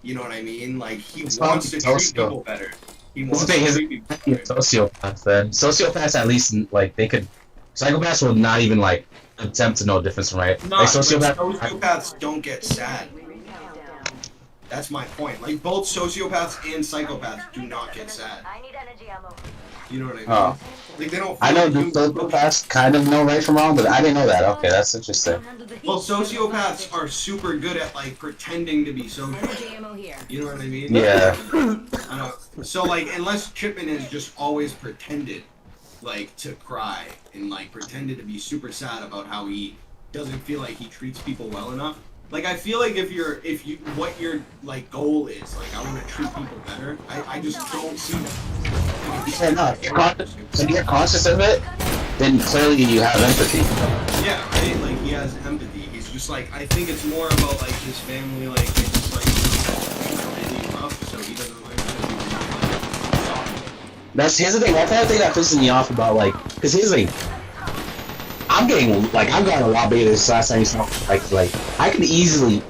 You know what I mean? Like, he wants to treat people better. He wants to treat people better. Sociopaths, then. Sociopaths, at least, like, they could... Psychopaths will not even, like, attempt to know the difference, right? No, like, sociopaths don't get sad. That's my point. Like, both sociopaths and psychopaths do not get sad. You know what I mean? Oh. Like, they don't... I know the sociopaths kind of know right from wrong, but I didn't know that. Okay, that's interesting. Well, sociopaths are super good at, like, pretending to be social. You know what I mean? Yeah. I know. So, like, unless Chipman has just always pretended, like, to cry and, like, pretended to be super sad about how he doesn't feel like he treats people well enough. Like, I feel like what your, like, goal is, like, I want to treat people better, I just don't see that. Yeah, no, if you're conscious of it, then clearly you have empathy. Yeah, right? Like, he has empathy. He's just, like, I think it's more about, like, his family, like, they just, like, really rough, so he doesn't, like, Here's the thing, that's the thing that pisses me off about, like, because here's the thing, I've gotten a lot bigger this last time you saw, like, I can easily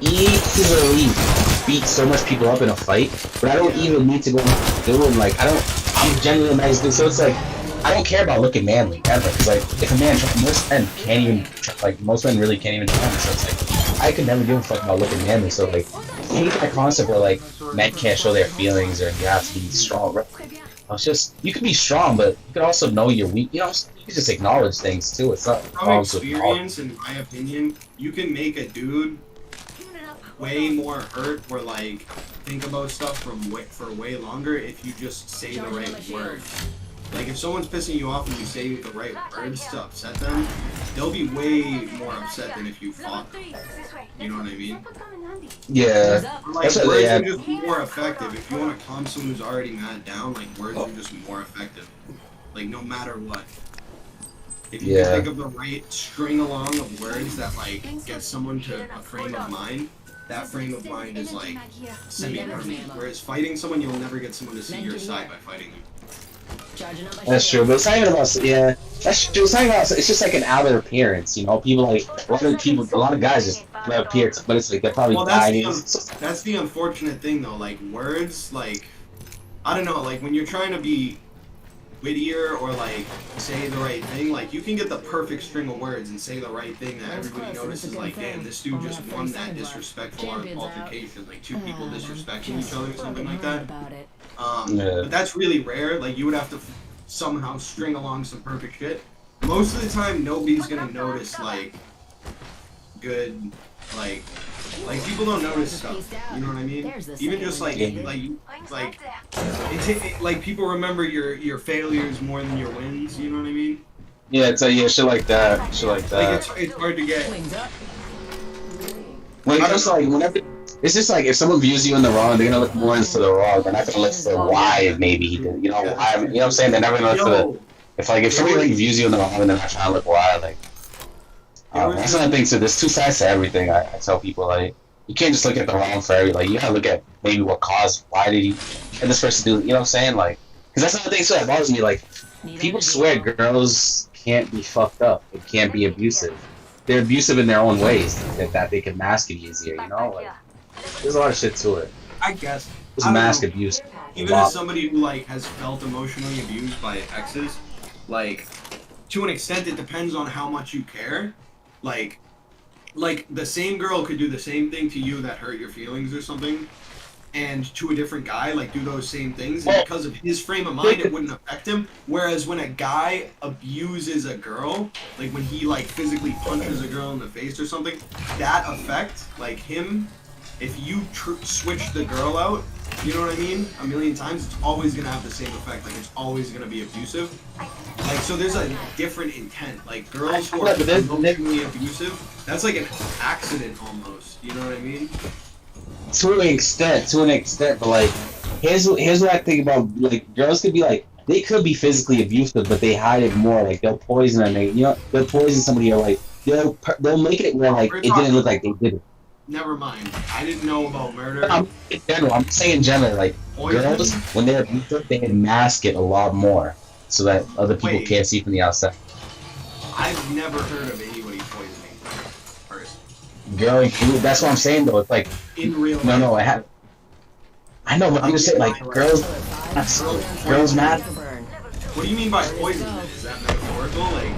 beat so much people up in a fight, but I don't even need to go do it, like, I'm genuinely nice dude, so it's like, I don't care about looking manly, ever, because, like, if a man, most men really can't even try me, so it's like, I could never give a fuck about looking manly, so, like, hate that concept where like men can't show their feelings or you have to be strong. It's just you can be strong, but you can also know you're weak. You know, you can just acknowledge things too. It's not From experience, in my opinion, you can make a dude way more hurt or like think about stuff for way longer if you just say the right words. Like if someone's pissing you off and you say the right words to upset them, they'll be way more upset than if you fought them. You know what I mean? Yeah. Like words are just more effective. If you want to calm someone who's already mad down, like words are just more effective. Like no matter what. If you can think of the right string along of words that like get someone to a frame of mind, that frame of mind is like semi-permanent. Whereas fighting someone, you'll never get someone to see your side by fighting them. That's true, but it's not even about that's true. It's not about, it's just like an outer appearance, you know. People like a lot of guys just appear, but it's like they're probably dying. That's the unfortunate thing, though. Like words, like I don't know, like when you're trying to be wittier or like say the right thing, like you can get the perfect string of words and say the right thing that everybody notices. Like, damn, this dude just won that disrespectful altercation, like two people disrespecting each other or something like that. But that's really rare. Like you would have to somehow string along some perfect shit. Most of the time, nobody's gonna notice like good, like people don't notice stuff. You know what I mean? Even just like people remember your failures more than your wins. You know what I mean? Yeah, it's shit like that. Shit like that. Like it's hard to get. When it comes to like whenever. It's just like if someone views you in the wrong, they're gonna look more into the wrong. They're not gonna look for why maybe he did. You know why? You know what I'm saying? They're never gonna look for the. If somebody like views you in the wrong, and they're not trying to look why. Like that's another thing too. There's two sides to everything. I tell people like you can't just look at the wrong for every. Like you gotta look at maybe what caused. Why did he? And this person do? You know what I'm saying? Like because that's another thing too that bothers me. Like people swear girls can't be fucked up. It can't be abusive. They're abusive in their own ways. That they can mask it easier. You know. Like, there's a lot of shit to it. I guess. It's mask abuse. Even as somebody who like has felt emotionally abused by exes, like to an extent it depends on how much you care. Like the same girl could do the same thing to you that hurt your feelings or something, and to a different guy like do those same things, and because of his frame of mind it wouldn't affect him. Whereas when a guy abuses a girl, like when he like physically punches a girl in the face or something, that effect, like him, if you switch the girl out, you know what I mean, a million times, it's always gonna have the same effect. Like it's always gonna be abusive. Like so, there's a different intent. Like girls who are emotionally abusive, that's like an accident almost. You know what I mean? To an extent, but like, here's what I think about like girls could be like they could be physically abusive, but they hide it more. Like they'll poison and they'll poison somebody or like they'll make it where like it didn't look like they did it. Never mind. I didn't know about murder. I'm saying in general, like girls when they're abusive, they mask it a lot more so that other people can't see from the outside. I've never heard of anybody poisoning a person. Girl, that's what I'm saying though. It's like in real life. No, I have. I know, but I'm just saying, like girls mad. What do you mean by poisoning? Is that metaphorical? Like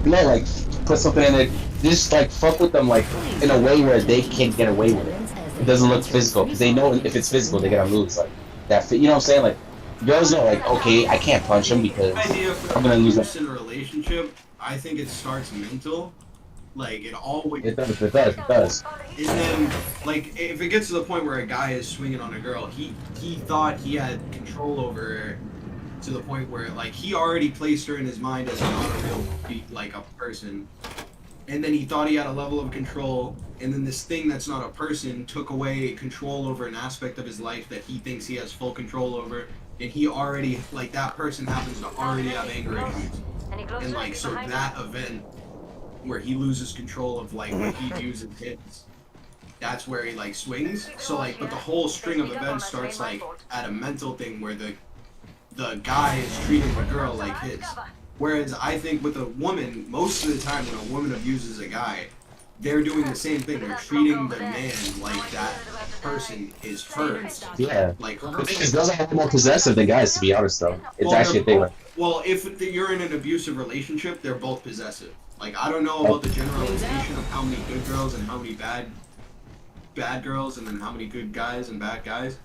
no, like put something in it. Just like fuck with them like in a way where they can't get away with it. It doesn't look physical because they know if it's physical they're gonna lose. Like that, you know what I'm saying? Like girls know like okay, I can't punch him because I'm gonna lose. In a relationship, I think it starts mental. Like it always. It does. And then like if it gets to the point where a guy is swinging on a girl, he thought he had control over her to the point where like he already placed her in his mind as not a real like a person. And then he thought he had a level of control, and then this thing that's not a person took away control over an aspect of his life that he thinks he has full control over, and he already, like, that person happens to already have anger issues. And, like, so that event where he loses control of, like, what he views as his, that's where he, like, swings. So, like, but the whole string of events starts, like, at a mental thing where the guy is treating the girl like his. Whereas I think with a woman, most of the time when a woman abuses a guy, they're doing the same thing. They're treating the man like that person is hers. Yeah. Like the thing is, girls are more possessive than guys, to be honest, though. It's actually a thing. Well, if you're in an abusive relationship, they're both possessive. Like I don't know about the generalization of how many good girls and how many bad bad girls and then how many good guys and bad guys.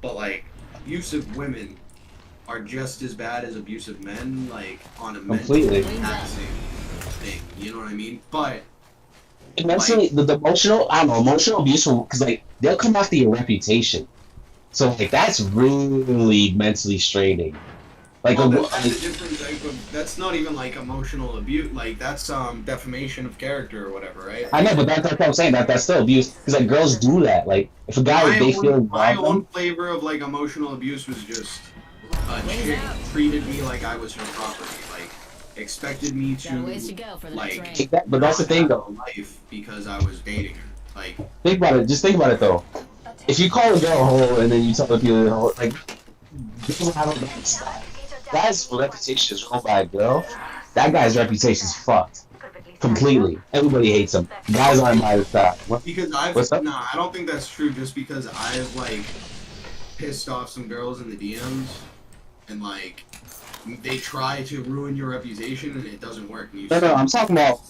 But like abusive women are just as bad as abusive men, like on a Completely. mental taxing thing. You know what I mean? But Mentally, the emotional, I don't know, emotional abuse, because like they'll come after your reputation. So like that's really mentally straining. Like well, that's a different type of. That's not even like emotional abuse. Like that's defamation of character or whatever, right? I know, but that's what I'm saying. That's still abuse because like girls do that. Like if a guy they feel my own flavor of like emotional abuse was just a chick treated me like I was her property, like expected me to like. But that's the thing though. Life because I was dating her. Like think about it. Just think about it though. If you call a girl a hoe and then you tell the people a hoe, like guy's reputation is ruined by a girl. That guy's reputation is fucked completely. Everybody hates him. Guys aren't by his side. Because I don't think that's true. Just because I've like pissed off some girls in the DMs, and like they try to ruin your reputation and it doesn't work. And no, I'm talking about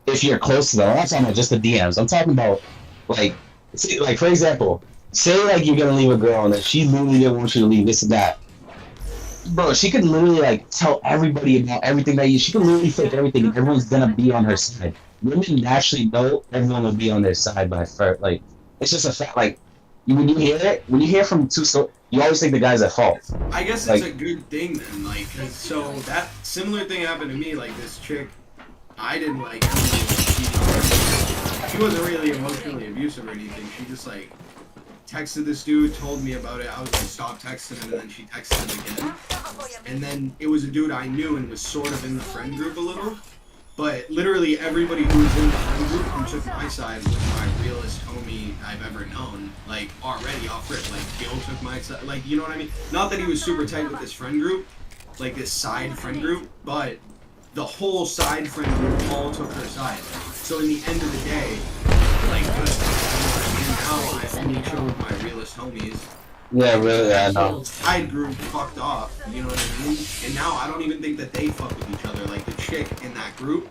if you're close to them. I'm not talking about just the DMs. I'm talking about like, see, like for example, say like you're gonna leave a girl and then she literally didn't want you to leave, this and that. Bro, she could literally like tell everybody about everything that she could literally fake everything and everyone's gonna be on her side. Women naturally know everyone will be on their side by first. Like it's just a fact. Like when you hear from two you always think the guy's at fault. I guess it's a good thing then, like, 'cause so that similar thing happened to me. Like this chick, I didn't like. She wasn't really emotionally abusive or anything. She just like texted this dude, told me about it. I was like, stop texting him, and then she texted him again. And then it was a dude I knew and was sort of in the friend group a little. But literally everybody who was in the friend group who took my side was my realest homie I've ever known. Like, already off rip. Like, Gil took my side. Like, you know what I mean? Not that he was super tight with this friend group, like this side friend group, but the whole side friend group all took her side. So in the end of the day, like, now I only chill with my realest homies. Yeah, really, I know. Side group fucked off, you know what I mean? And now I don't even think that they fuck with each other. Like the chick in that group,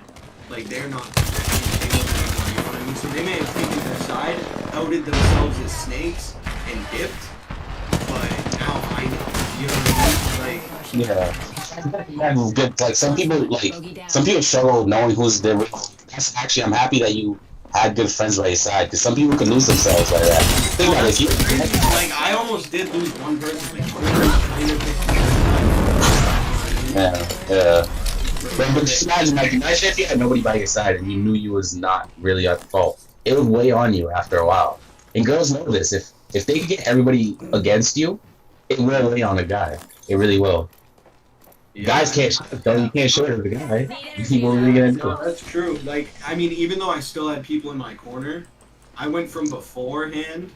like they're not anymore, you know what I mean? So they may have taken their side, outed themselves as snakes, and dipped, but now I know, you know what I mean? Like, yeah. That's good. Like some people struggle knowing who's their real. That's actually, I'm happy that you had good friends by your side, because some people can lose themselves like that. Think about it. Like I almost did lose one person. Yeah. But just imagine, like, imagine if you had nobody by your side and you knew you was not really at fault. It would weigh on you after a while. And girls know this. If they can get everybody against you, it will weigh on a guy. It really will. Yeah. Guys can't you can't show it to the guy. What are you gonna do? No, that's true. Like, I mean, even though I still had people in my corner, I went from beforehand.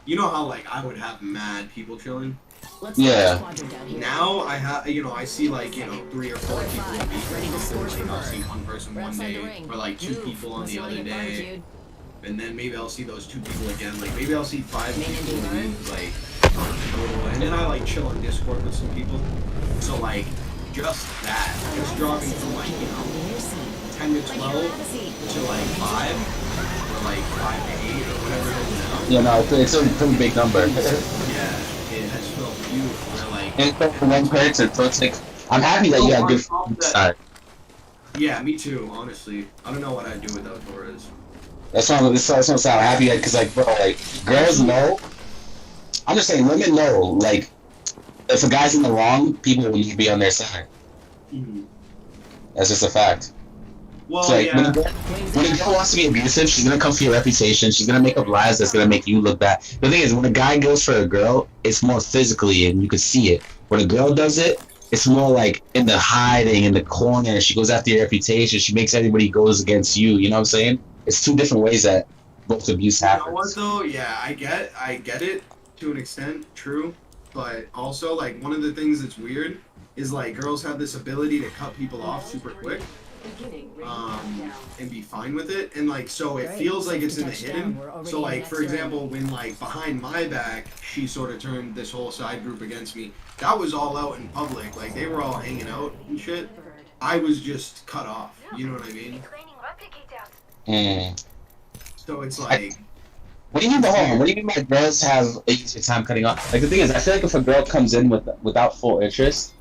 You know how like I would have mad people chilling. Yeah. Now I have, I see like 3 or 4 people a week. Like, I'll see one person one day, or like 2 people on the other day, and then maybe I'll see those 2 people again. Like maybe I'll see 5 people a week, like total. And then I like chill on Discord with some people. So like. Just dropping from like 10 to 12 to like 5 or like 5 to 8 or whatever it is now. Yeah, no, it's a pretty big number. Yeah, it has felt beautiful. Like, and for one person, so it's like I'm happy that you have good side. Yeah, me too. Honestly, I don't know what I'd do without Torres. That's why I'm happy because like bro, like girls know. I'm just saying, women know like. If a guy's in the wrong, people will be on their side. Mm-hmm. That's just a fact. Well, so, like, yeah. When a girl wants to be abusive, she's gonna come for your reputation. She's gonna make up lies that's gonna make you look bad. The thing is, when a guy goes for a girl, it's more physically, and you can see it. When a girl does it, it's more like in the hiding, in the corner. She goes after your reputation. She makes everybody goes against you. You know what I'm saying? It's 2 different ways that both abuse happens. You know what though? Yeah, I get it to an extent. True. But also, like, one of the things that's weird is, like, girls have this ability to cut people off super quick, and be fine with it. And, like, so it feels like it's in the hidden. So, like, for example, when, like, behind my back, she sort of turned this whole side group against me, that was all out in public. Like, they were all hanging out and shit. I was just cut off. You know what I mean? So it's like... What do you mean by hold on? What do you mean by girls have an easier time cutting off? Like the thing is, I feel like if a girl comes in without full interest,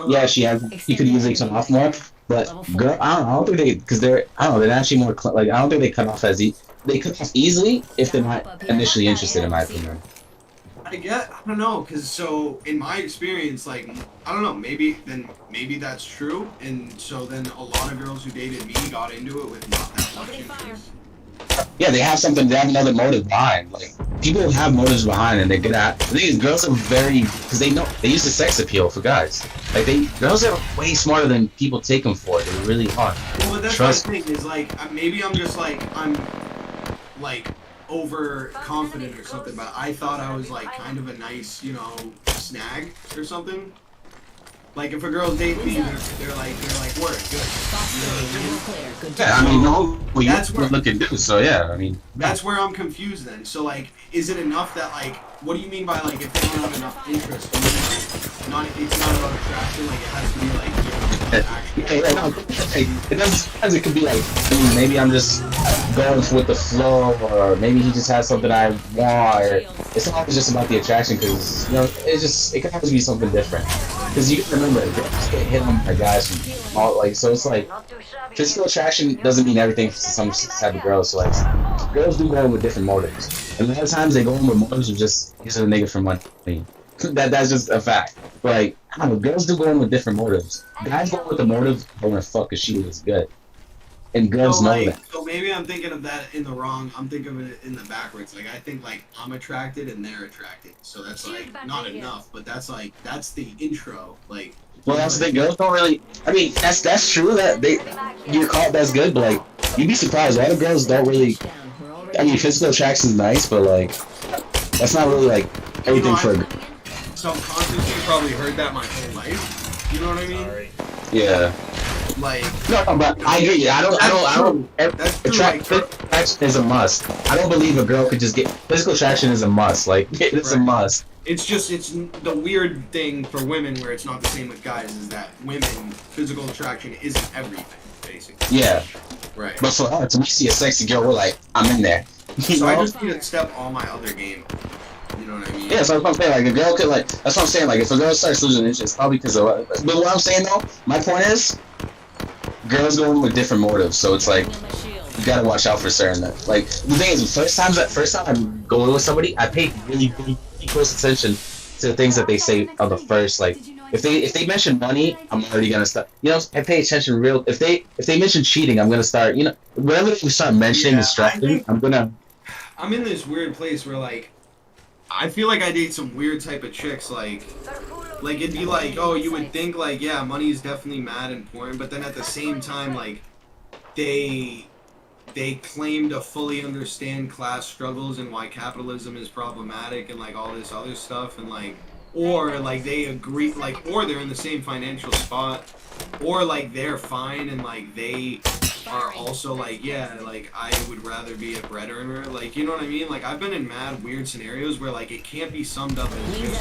yeah, she could easily cut off more. But girl, I don't think they, because I don't know, they're actually more like I don't think they cut off they cut off easily if they're not initially interested, in my opinion. I don't know, because so in my experience, like, I don't know, maybe that's true, and so then a lot of girls who dated me got into it with not that much interest. Yeah, they have another motive behind. Like, people have motives behind and they're good at. The thing is, girls are because they use the sex appeal for guys. Like, girls are way smarter than people take them for. They really are. Well, but that's my thing, is like, maybe I'm just like, I'm like overconfident or something, but I thought I was like kind of a nice, snag or something. Like if a girl dates me, they're like, work, good. Yeah, I mean, no, well, that's what looking do. So yeah, I mean, that's where I'm confused then. So like, is it enough that like, what do you mean by like if they don't have enough interest? It's not about attraction. Like it has to be like, sometimes it could be like, maybe I'm just going with the flow, or maybe he just has something I want. Or it's not always just about the attraction, because it can always be something different. Because you can remember, girls get hit on by guys from all, like, so it's like, physical attraction doesn't mean everything for some type of girls. So like, girls do go in with different motives, and a lot of times they go in with motives of just using a nigga for money. That's just a fact. But like, I don't know, girls do go in with different motives. Guys go with the motive, I want to fuck because she looks good, and girls know that. So maybe I'm thinking of that in the wrong. I'm thinking of it in the backwards. Like I think like I'm attracted and they're attracted. So that's like not enough, but that's the intro. Like. Well, that's the thing. Girls don't really. I mean, that's true that you call it that's good, but like you'd be surprised. A lot of girls don't really. I mean, physical attraction is nice, but like that's not really like everything for. Subconsciously, you probably heard that my whole life. You know what I mean? Yeah. Like. No, but I agree. I don't. Attraction is a must. I don't believe a girl could just get physical attraction is a must. Like it's a must. It's the weird thing for women where it's not the same with guys is that women physical attraction isn't everything basically. Yeah. Right. But for us, when we see a sexy girl, we're like, I'm in there. So I just need to step all my other game. You know what I mean? Yeah, so that's what I'm saying. Like a girl could that's what I'm saying. Like if a girl starts losing interest, probably because of. But what I'm saying though, my point is, girls go in with different motives. So it's like you gotta watch out for certain. Like the thing is, the first time I go in with somebody, I pay really close attention to the things that they say on the first. Like if they mention money, I'm already gonna start. I pay attention real. If they mention cheating, I'm gonna start. Whatever they start mentioning distracting, I'm in this weird place where like. I feel like I date some weird type of chicks, like it'd be like, oh, you would think like, yeah, money is definitely mad important, but then at the same time, like, they claim to fully understand class struggles and why capitalism is problematic and like all this other stuff, and like, or like they agree, like, or they're in the same financial spot, or like they're fine and like they are also like, yeah, like I would rather be a bread earner, like, you know what I mean? Like I've been in mad weird scenarios where like it can't be summed up as just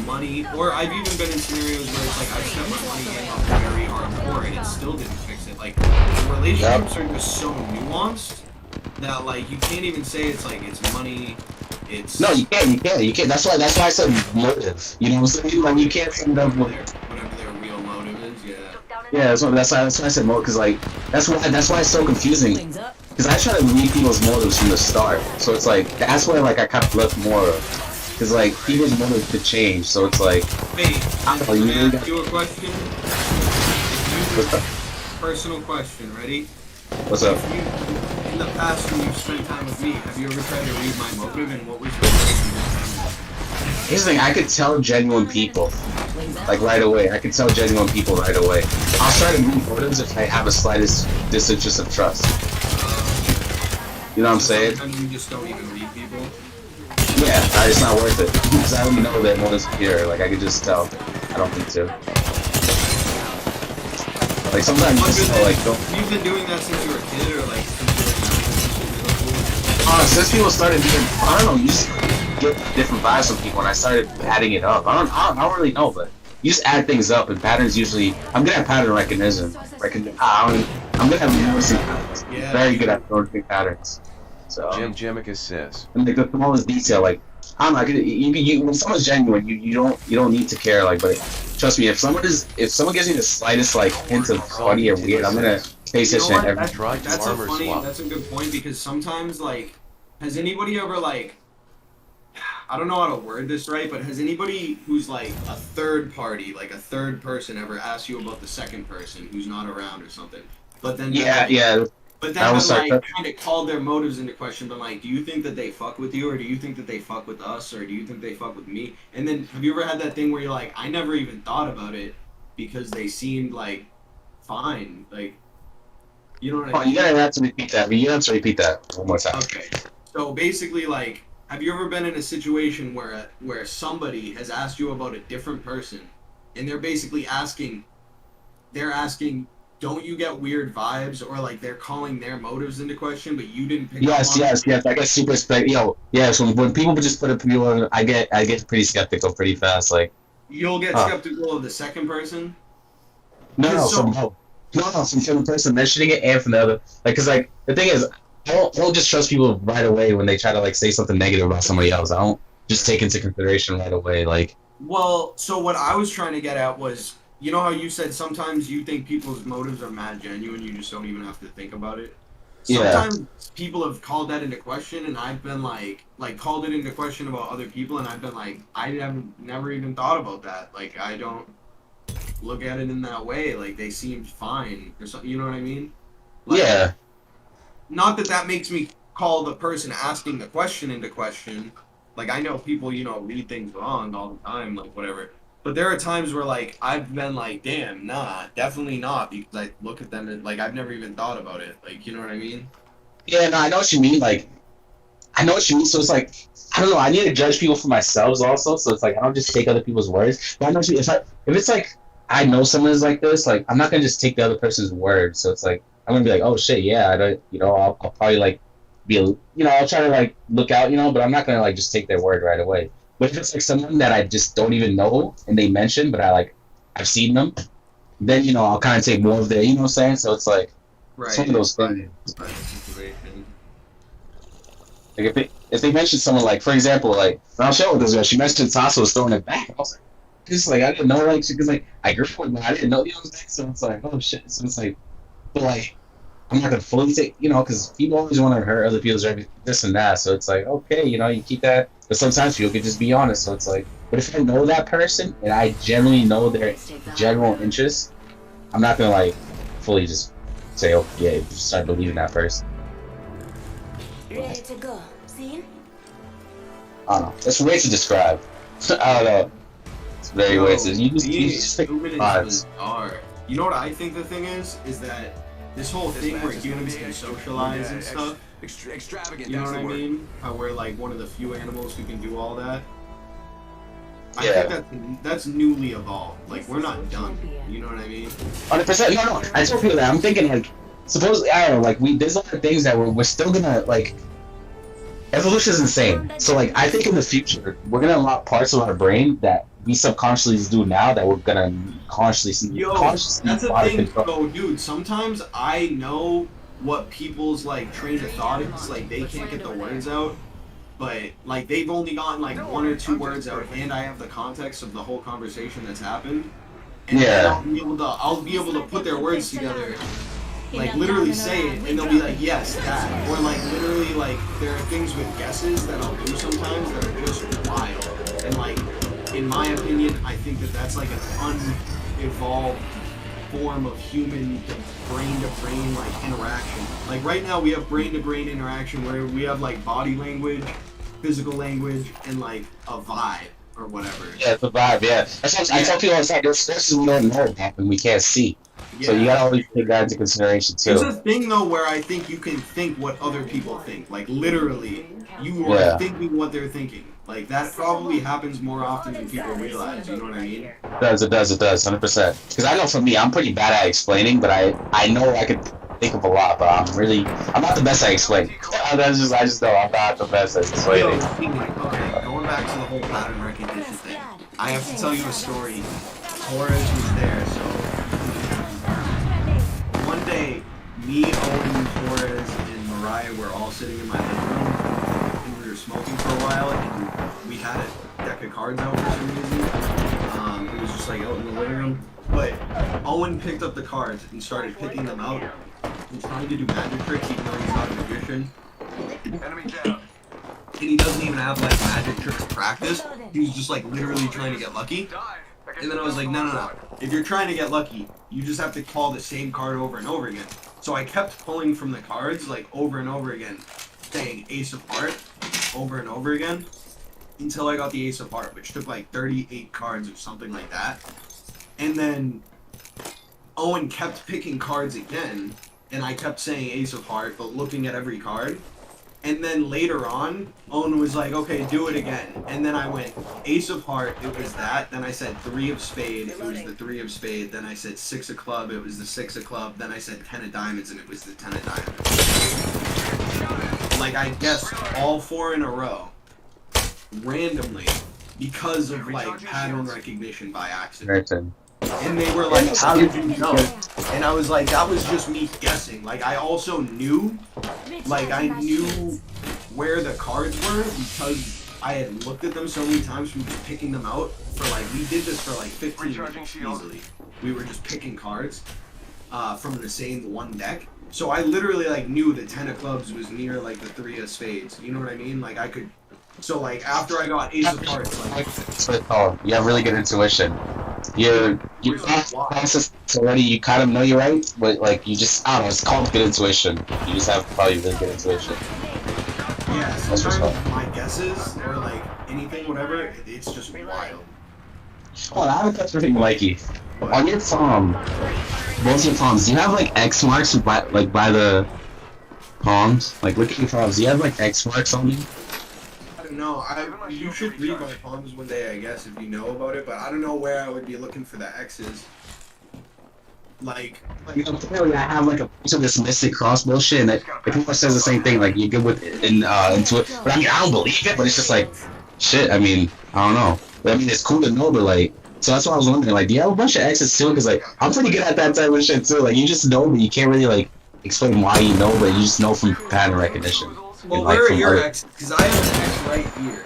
money, or I've even been in scenarios where it's like I've set my money game up very hardcore and it still didn't fix it. Like relationships are just so nuanced that like you can't even say it's like it's money. It's no, you can't. That's why I said motive. You know what I'm saying? Like you can't send up with whatever their real motive is. Yeah. Yeah, that's why I said motive, because like that's why it's so confusing. Because I try to read people's motives from the start, so it's like that's where like I kind of look more of, because like people's motives could change, so it's like. Hey, I don't know. You really got you a question? Personal question. Ready? What's up? In the past, when you've spent time with me, have you ever tried to read my motive, and what was your motive? Here's the thing, I could tell genuine people, like right away. I could tell genuine people right away. I'll start to read motives if I have a slightest disinterest of trust. You know what I'm saying? Sometimes you just don't even read people. Yeah, it's not worth it. Because I already know that motives pure. Like I could just tell. I don't think so. Like sometimes you just know, like don't. You've been doing that since you were a kid, or like? Since people started doing, I don't know, you just get different vibes from people, and I started adding it up. I don't really know, but you just add things up, and patterns usually. I'm good at pattern recognition. I'm good at noticing patterns. Yeah. Very good at noticing patterns. So GemGemicus's. and like the smallest detail, like I don't know, when someone's genuine, you don't need to care. Like, but trust me, if someone gives me the slightest like hint of funny or weird, I'm gonna pay attention what? every. That's a good point because sometimes like, has anybody ever like, I don't know how to word this right, but has anybody who's like a third party, like a third person, ever asked you about the second person who's not around or something? But then Yeah. But then like kind of called their motives into question. But like, do you think that they fuck with you, or do you think that they fuck with us, or do you think they fuck with me? And then have you ever had that thing where you're like, I never even thought about it because they seemed like fine, like, you know what I mean? You gotta have to repeat that. You have to repeat that one more time. Okay. So basically, like, have you ever been in a situation where somebody has asked you about a different person, and they're basically asking, don't you get weird vibes, or like they're calling their motives into question, but you didn't pick up on it? Yes. I get super So when people just put people on, I get pretty skeptical pretty fast. Like you'll get skeptical of the second person. No, from the person mentioning it and from the other. Like, cause like the thing is, I don't just trust people right away when they try to like say something negative about somebody else. I don't just take into consideration right away. Like, well, so what I was trying to get at was, you know how you said sometimes you think people's motives are mad genuine, you just don't even have to think about it. Sometimes people have called that into question, and I've been like called it into question about other people, and I've been like, I never even thought about that. Like, I don't look at it in that way. Like, they seemed fine or something. You know what I mean? Like, yeah. Not that makes me call the person asking the question into question. Like, I know people, read things wrong all the time, like whatever. But there are times where, like, I've been like, damn, nah, definitely not, because I look at them and, like, I've never even thought about it. Like, you know what I mean? Yeah, no, I know what you mean. Like, I know what you mean. So it's like, I don't know. I need to judge people for myself also. So it's like, I don't just take other people's words. But I know what you mean. If it's like, I know someone is like this, like, I'm not going to just take the other person's word. So it's like, I'm going to be like, oh, shit, yeah, I don't, I'll probably, like, I'll try to, like, look out, but I'm not going to, like, just take their word right away. But if it's like someone that I just don't even know and they mention, but I've seen them, then I'll kind of take more of their, you know what I'm saying? So it's like, it's one of those things. Like if they mention someone, like, for example, like, I'll share with this girl, she mentioned Tasso was throwing it back. I was like, just like, I didn't know, like, because like I grew up with her, I didn't know, what I'm saying? So it's like, oh shit. So it's like, but like, I'm not gonna fully take, because people always want to hurt other people's this and that. So it's like, okay, you keep that. But sometimes people can just be honest. So it's like, but if I know that person and I generally know their general interests, I'm not gonna like fully just say, oh yeah, just start believing that person. Ready to go. See? I don't know. It's weird to describe. I don't know. It's very weird. You just think bizarre. You know what I think the thing is that this whole thing where humans can socialize and stuff, extravagant. you know what I mean? How we're like one of the few animals who can do all that. Yeah. I think that's newly evolved. Like, we're not done. You know what I mean? 100%. No. I tell people that. I'm thinking like, supposedly, I don't know. Like, there's a lot of things that we're still gonna like. Evolution is insane. So like, I think in the future we're gonna unlock parts of our brain that we subconsciously do now that we're gonna consciously that's the thing, though, dude. Sometimes I know what people's like train of thought is. Like, they can't get the words out, but like they've only gotten like one or two words out, and I have the context of the whole conversation that's happened. And then I'll be able to put their words together, like literally say it, and they'll be like, yes, that. Or like literally, like, there are things with guesses that I'll do sometimes that are just wild. And like, in my opinion, I think that's like an unevolved form of human brain-to-brain like interaction. Like right now we have brain-to-brain interaction where we have like body language, physical language, and like a vibe or whatever. Yeah, it's a vibe, yeah. That's what I tell people all the time, there's forces we don't know and we can't see. Yeah. So you gotta always take that into consideration too. There's a thing though where I think you can think what other people think. Like literally, you are thinking what they're thinking. Like that probably happens more often than people realize. You know what I mean? It does, 100%. Because I know for me, I'm pretty bad at explaining, but I know I could think of a lot, but I'm not the best at explaining. I just know I'm not the best at explaining. Okay, going back to the whole pattern recognition thing, I have to tell you a story. Torres was there, so one day, me, Owen, Torres, and Mariah were all sitting in my living room, and we were smoking for a while, and we had a deck of cards out for some reason. It was just like out in the living room. But Owen picked up the cards and started picking them out and trying to do magic tricks, even though he's not a magician. Enemy down. And he doesn't even have like magic trick practice. He was just like literally trying to get lucky. And then I was like, no. If you're trying to get lucky, you just have to call the same card over and over again. So I kept pulling from the cards like over and over again, saying Ace of Heart over and over again until I got the Ace of Heart, which took like 38 cards or something like that. And then Owen kept picking cards again, and I kept saying Ace of Heart, but looking at every card. And then later on, Owen was like, okay, do it again. And then I went, Ace of Heart, it was that. Then I said 3 of Spade, it was the 3 of Spade. Then I said 6 of Club, it was the 6 of Club. Then I said 10 of Diamonds, and it was the 10 of Diamonds. Like, I guessed all 4 in a row, randomly, because of, like, pattern recognition by accident. And they were like, how did you know? And I was like, that was just me guessing. Like, I also knew, like, I knew where the cards were because I had looked at them so many times from just picking them out for, like, we did this for, like, 15 minutes easily. We were just picking cards from the same one deck. So I literally, like, knew the 10 of Clubs was near, like, the 3 of Spades. You know what I mean? Like, I could... So, like, after I got Ace of Hearts, like... That's what it's called. You have really good intuition. You process already, you kind of know you're right, but, like, you just, I don't know, it's called good intuition. You just have probably really good intuition. Yeah, sometimes my guesses, or, like, anything, whatever, it's just wild. Oh, I have a question for you, Mikey. On your palm, both your palms, do you have, like, X marks by the palms? Like, look at your palms. Do you have, like, X marks on them? No, you should read my palms one day, I guess, if you know about it, but I don't know where I would be looking for the X's. Like you know, clearly I have like a piece of this mystic cross bullshit, and it pretty much says the same thing, like you're good with into it. But I mean, I don't believe it, but it's just like, shit, I mean, I don't know. But I mean, it's cool to know, but like, so that's why I was wondering, like, do you have a bunch of X's too? Because like, I'm pretty good at that type of shit too. Like, you just know, but you can't really like explain why you know, but you just know from pattern recognition. Well, like, where are your X's? Because I have an X right here.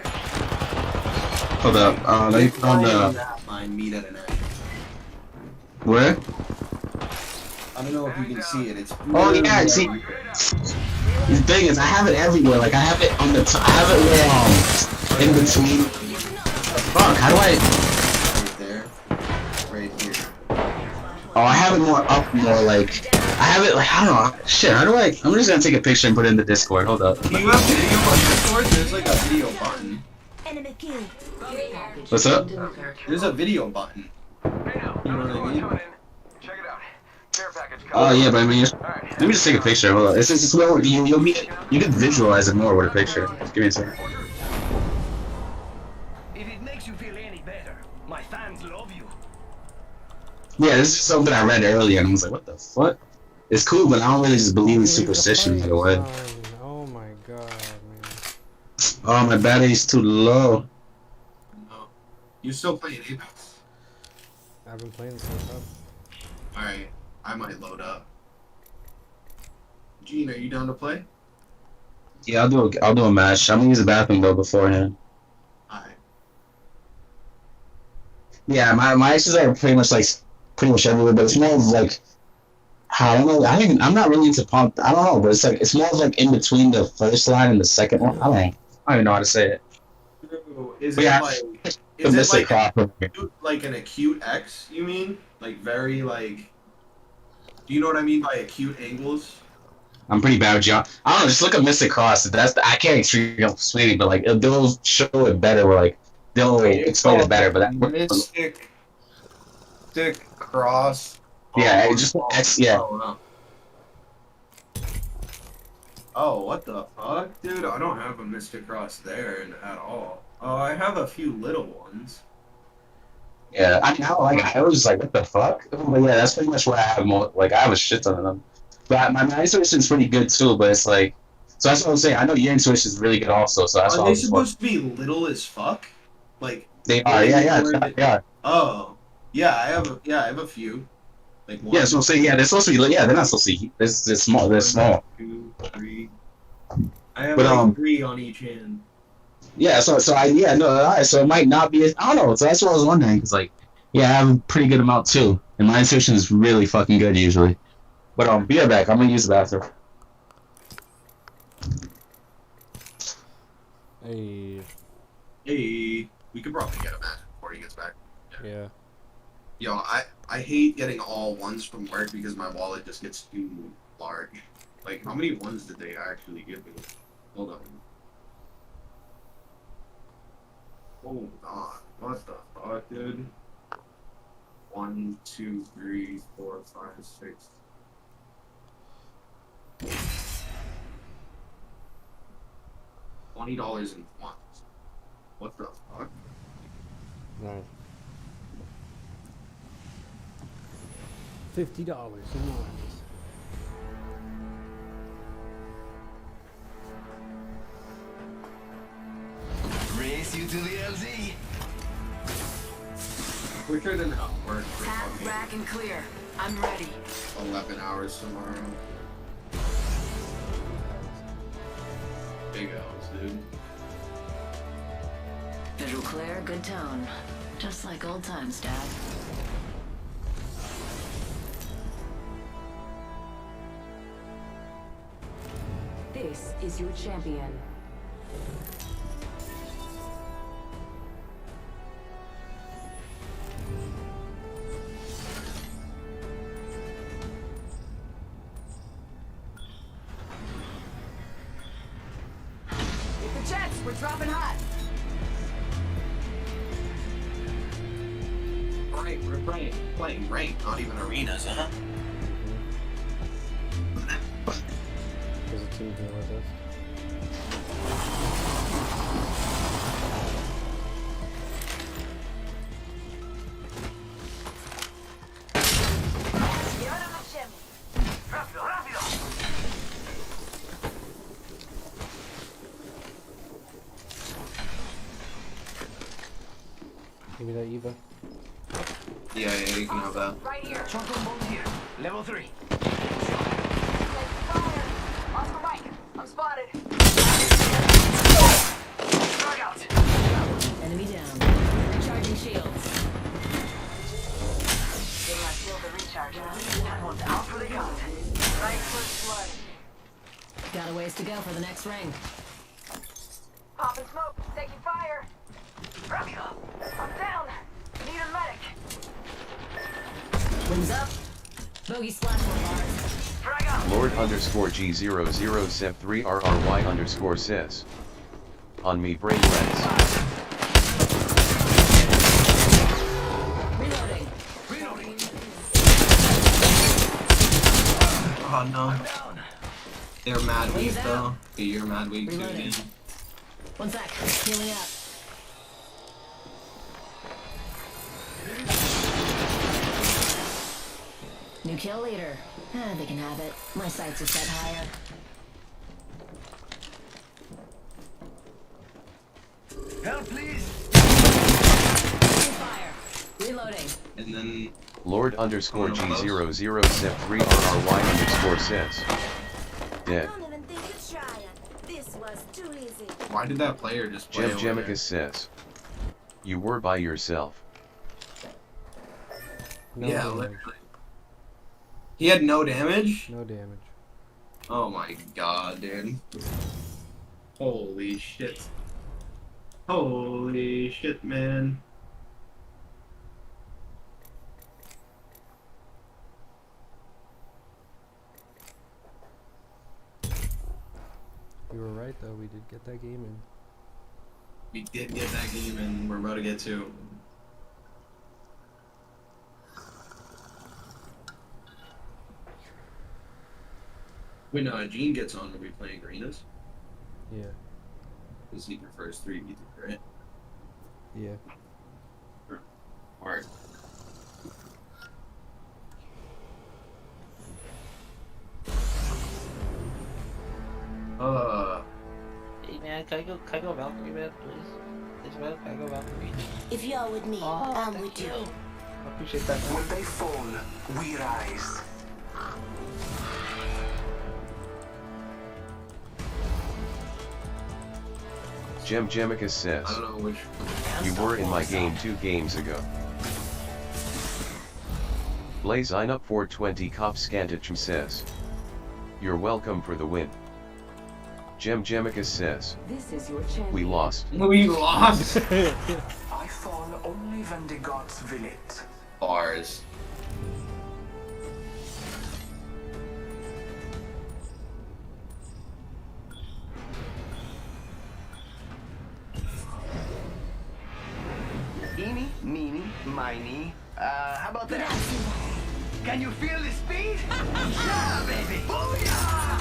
Hold up, let me put on the... Mine meet at an X. Where? I don't know if you can see it. It's... Oh yeah, see... The thing is, I have it everywhere. Like, I have it on the top. I have it where, in between... Fuck, how do I... Right there. Right here. Oh, I have it more up, more like... I have it, like, I don't know. Shit, how do I... I'm just gonna take a picture and put it in the Discord. Hold up. Do you have video on Discord? There's like a video button. What's up? There's a video button. You know what I mean? Oh yeah, but I mean, let me just take a picture. Hold on. It's more, you can visualize it more with a picture. Just give me a second. If it makes you feel any better, my fans love you. Yeah, this is something I read earlier, and I was like, what the fuck? It's cool, but I don't really just believe in superstition right away. Oh my god, man. Oh, my battery's too low. No. You're still playing Apex? I've been playing this whole time. Alright, I might load up. Gene, are you down to play? Yeah, I'll do a match. I'm gonna use the bathroom though beforehand. Alright. Yeah, my exes are pretty much everywhere, but it's more of like, I don't know. I'm not really into pump. I don't know, but it's more of like in between the first line and the second one. I don't even know how to say it. Is But it yeah, like an acute X, you mean? Like very like... Do you know what I mean by acute angles? I'm pretty bad with John. I don't know. Just look at Mystic Cross. I can't explain it, but like they'll show it better. Or like they'll explain it better. But Mystic Cross. Yeah, just X. Yeah. Oh, what the fuck, dude? I don't have a Mystic Cross there at all. Oh, I have a few little ones. Yeah, I was just like, what the fuck? But yeah, that's pretty much where I have more. Like, I have a shit ton of them. But my intuition's pretty good too. But it's like, so that's what I'm saying. I know your intuition's really good also. So that's Are they supposed to be little as fuck? Like they are. Yeah, they are. Oh, yeah. I have a few. Like one, yeah, so I'm saying, yeah, they're supposed to be. Yeah, they're not supposed to be. They're small. They're small. 2, 3, I have But, like 3 on each hand. Yeah, so alright, so it might not be. I don't know. So that's what I was wondering. Cause like, yeah, I have a pretty good amount too, and my intuition is really fucking good usually. But be right back. I'm gonna use the bathroom. Hey. Hey, we could probably get him back before he gets back. Yeah. Yo, I hate getting all ones from work because my wallet just gets too large. Like, how many ones did they actually give me? Hold on. Oh god, what the fuck, dude? 1, 2, 3, 4, 5, 6. $20 in ones. What the fuck? Nice. $50 in ones. Race you to the LZ. Quicker than hell. Work for Tap, fucking rack, and clear. I'm ready. 11 hours tomorrow. Big L's, dude. Visual clear, good tone. Just like old times, Dad. This is your champion. Hit the jets, we're dropping hot. Right, we're playing ranked, not even arenas, huh? There's a team here with us. Rápido, rápido. Give me that Eva. Yeah, you can have that. Right here. Shotgun bolt here. Level 3. Fire. On the right. I'm spotted. Frag out. Enemy down. Recharging shields. Getting my shield to recharge. That one's out for the count. Right foot blood. Got a ways to go for the next ring. Popping smoke. Taking fire. Rápido. I'm down. Need a medic. Wings up. Bogey splash bars. Frag out. Lord underscore G00Sep3RRY underscore sis. On me brain lens. Reloading. Reloading. Oh no. I'm down. They're mad weak Wings though. out. Okay, you're mad weak too, Reloading. dude. 1 sec. Healing up. New kill leader. They can have it. My sights are set higher. Help, please. Fire. Reloading. And then Lord underscore G00Sep3RRY underscore sis. Dead. Don't even think of trying. This was too easy. why did that player just play over there? GemGemicus's says. You were by yourself. No Yeah, damage. literally. He had no damage? No damage. Oh my god, dude. Holy shit. Holy shit, man. You were right though, we did get that game in. We did get that game and we're about to get two. When Gene gets on, are we playing arenas? Yeah. Because he prefers 3v3, right? Yeah. Alright. Hey man, can I go Valkyrie man, please? Please man, can I go Valkyrie? If you're with me, I'm with you. I appreciate that man. When they fall, we rise. GemGemicus I says, don't know which. you were in my game 2 games ago. Blaze I up 420 Cop Scantitchum says, you're welcome for the win. GemGemicus says, This is your champion. we lost. We lost. I fall only when the gods will it. Bars. Eeny, meeny, miny. How about that? Can you feel the speed? Yeah, baby! Booyah!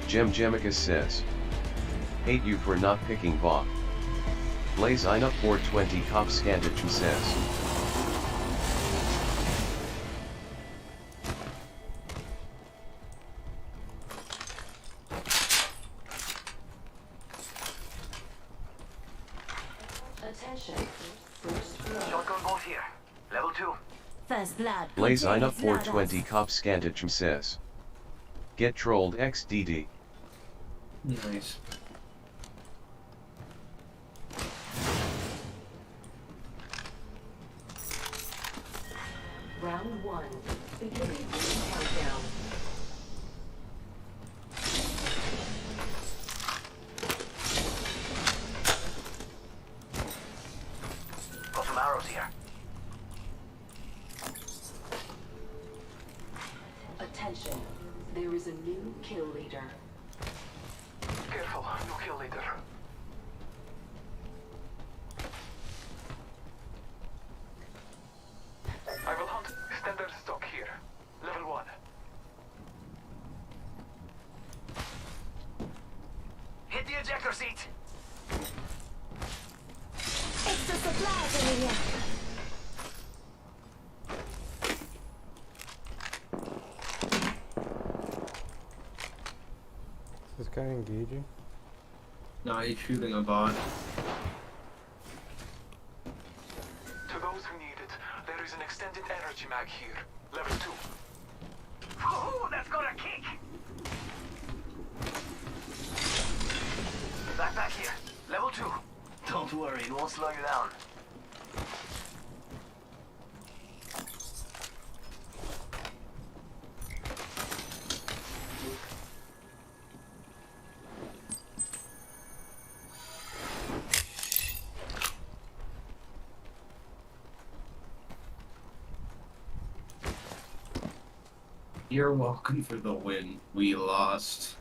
GemGemicus says, hate you for not picking Bob. Blaze I up 420 Cop Scantitchum says, Attention. First blood. Shotgun bolt here. Level 2. First blood. Blaze I up contains blood 420 Cop Scantitchum says, get trolled XDD. Nice. Round 1. Beginning countdown. Got some arrows here. Attention. There is a new kill leader. Careful, no kill leader. I will hunt standard stock here. Level 1. Hit the ejector seat! Extra supplies over here. Is this guy engaging? No, he's shooting a bot. To those who need it, there is an extended energy mag here. Level 2. Oh, that's got a kick! Backpack here. Level 2. Don't worry, it won't slow you down. You're welcome for the win. We lost.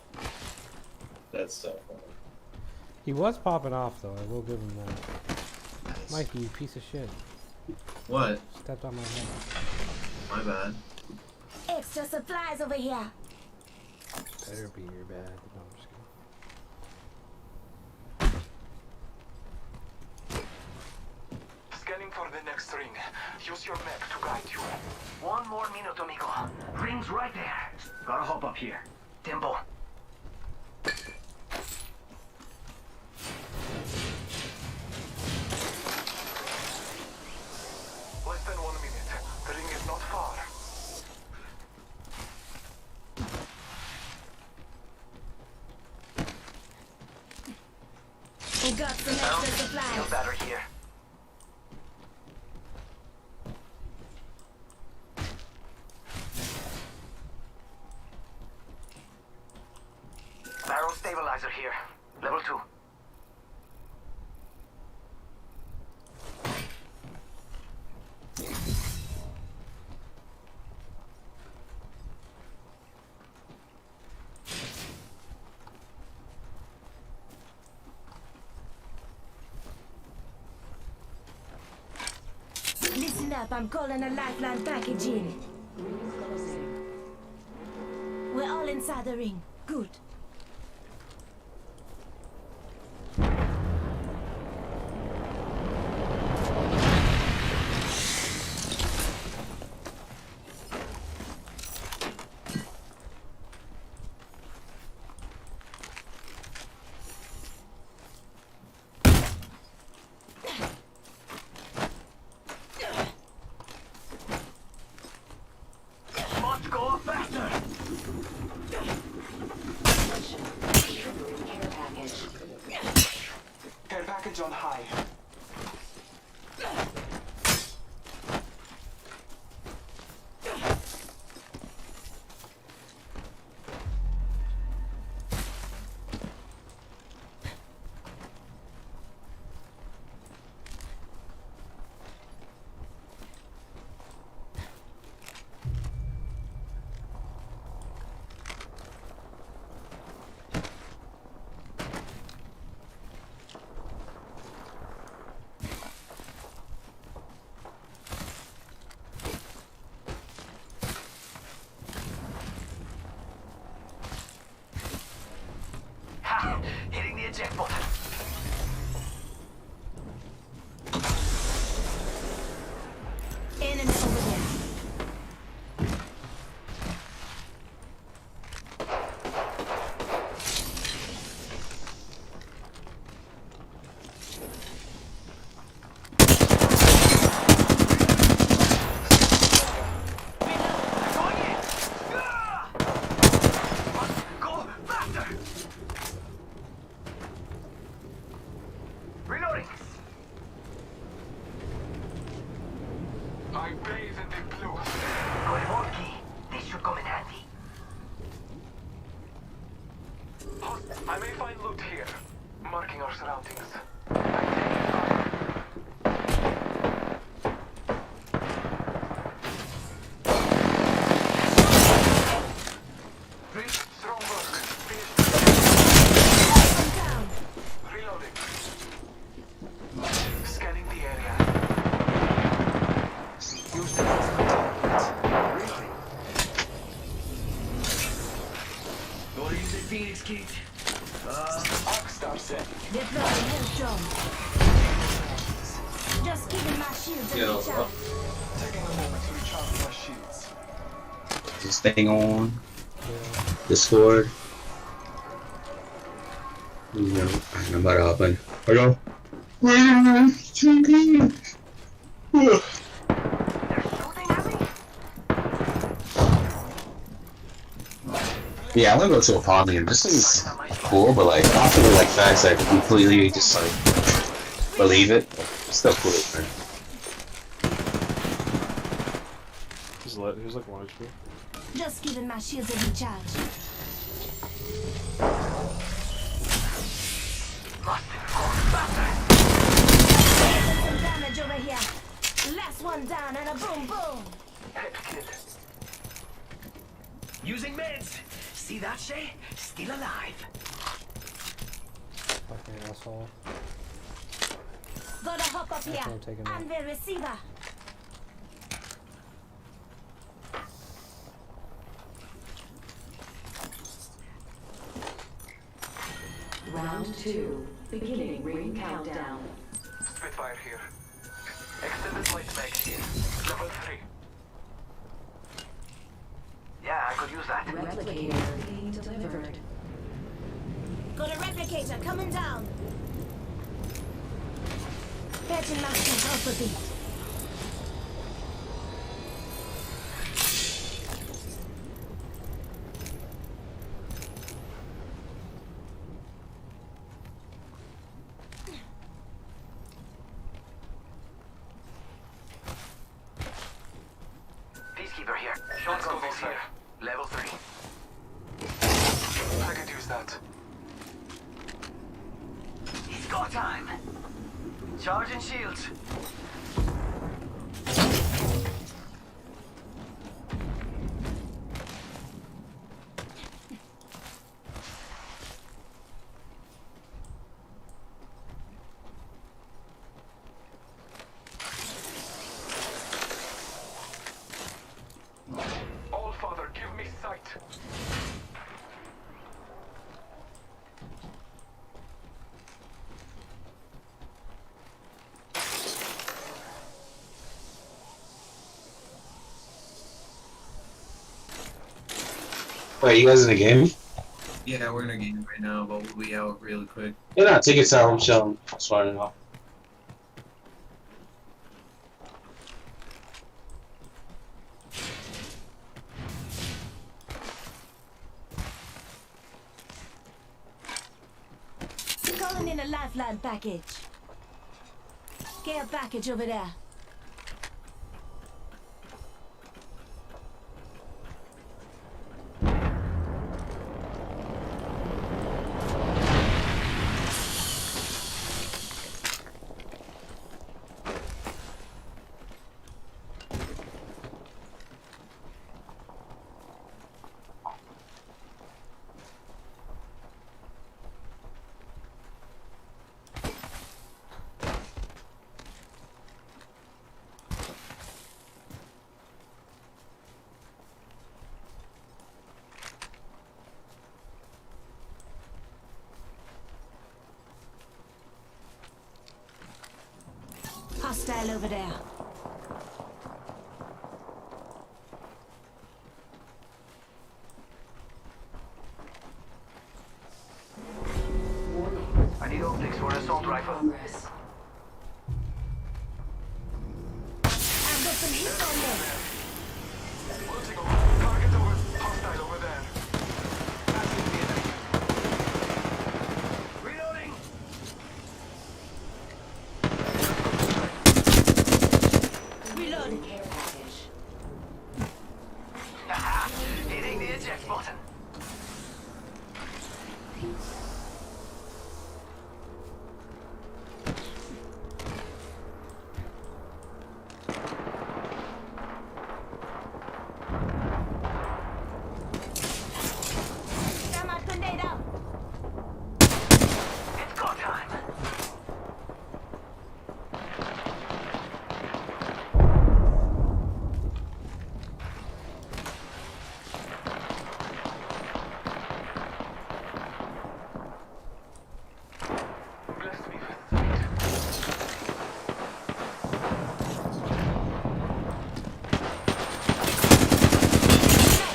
That's so funny. He was popping off though, I will give him that. Nice. Mikey, you piece of shit. What? Stepped on my head. My bad. Extra supplies over here. Better be your bad. No, I'm just kidding. Scanning for the next ring. Use your map to guide you. One more minute, amigo. Ring's right there. Gotta hop up here. Tempo. Less than 1 minute. The ring is not far. We got some extra Shield supplies. battery here. Barrel stabilizer here. Level 2. Listen up, I'm calling a lifeline package in. Ring is closing. We're all inside the ring. Good. Care package on high. Ha! Hitting the eject button. Enemy over there. Going in! Must go faster! Reloading! I bathe in the blue. Good work, Key. This should come in handy. I may find loot here. Marking our surroundings. Strong work. Down. Reloading. Scanning the area. Use the reloading. Gonna use the Phoenix kit. Arcstar set. Deploying headstone. Just giving my shields a Yo, recharge. Taking a moment to recharge my shields. This thing on Discord. You know, I'm about to hop in. Hello? They're shooting at me? Yeah, I'm gonna go to a Palmium. This is cool, but like, I don't feel like facts I completely just like believe it. It's still cool, man. He's like 1 HP. Just giving my shields a recharge. Some damage over here. Last one down and a boom boom. Hep kid. Using meds. See that, Shay? Still alive. Fucking asshole. Gotta hop up here. I'm taking that. And the receiver. Round 2. Beginning ring countdown. Spitfire here. Extended light mag here. Level 3. Yeah, I could use that. Replicator being delivered. Got a replicator coming down. Fetching my shields up a bit. Peacekeeper here. Short combos here. Level 3. I could use that. It's go time. Charging shields. All Father, give me sight. Wait, you guys in the game? Yeah, we're in a game right now, but we'll be out really quick. Yeah, no, tickets out. I'm chilling. I'm starting off. a lifeline package. Care package over there. Hostile over there. I need optics for an assault rifle. I've got some heat on me. Target over. Hostile over there. Passing the enemy. Reloading. Reload. Haha, hitting the eject button. Thermite tornado. It's go time. Bless me with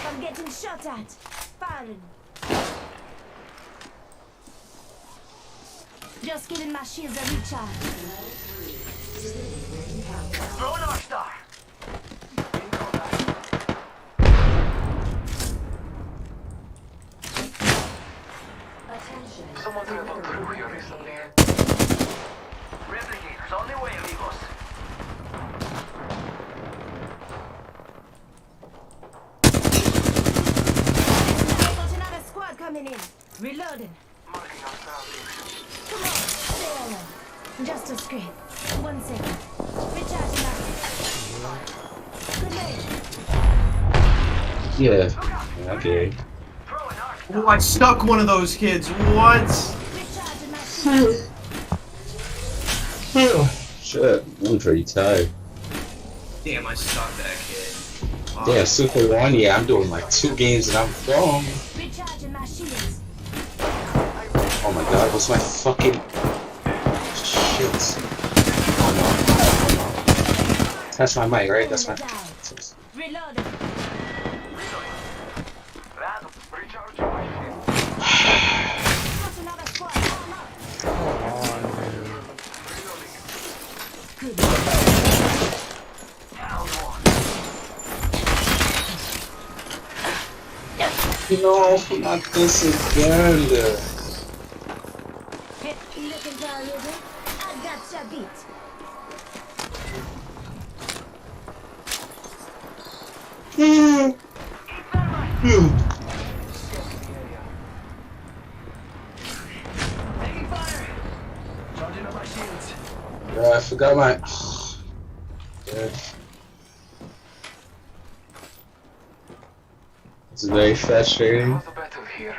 I'm getting shot at. Firing. Just giving my shields a recharge. Throw North Star. Someone traveled through here recently. Replicators on their way, amigos. I've got another squad coming in. Reloading. Marking our surroundings. Come on, stay alert. Just a screen. 1 second. Recharging up. Good night. Yeah. Okay. Throw an arc. Oh, I stuck one of those kids. What? Recharging my shields. Shit, I'm pretty tired. Damn, I stuck that kid. Wow. Yeah, Super 1, yeah, I'm doing like 2 games and I'm gone. Recharging my shields. Oh my god, what's my fucking... Shit. Oh no. That's my mic, right? That's my... Reloading. Rad, recharge my shield. Got another squad. Arm up. Good. Down one. No, not this again. Hey, looking for a little? I got ya beat. Taking fire. Charging up my shields. Yeah, I forgot my... Good. It's very frustrating. How's the battle here?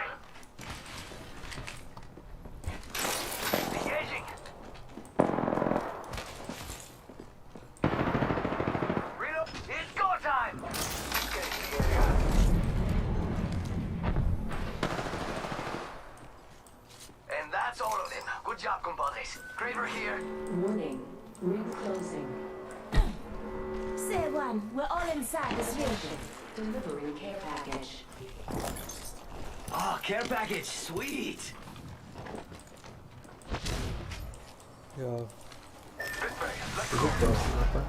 Engaging. Reload. It's go time. Getting the area. And that's all of them. Good job, compadres. Craver here. Warning. Ring closing. Say one, we're all inside this ring. Delivering care package. Oh, care package. Sweet. Yo, This way. Let's is go. it the sniper?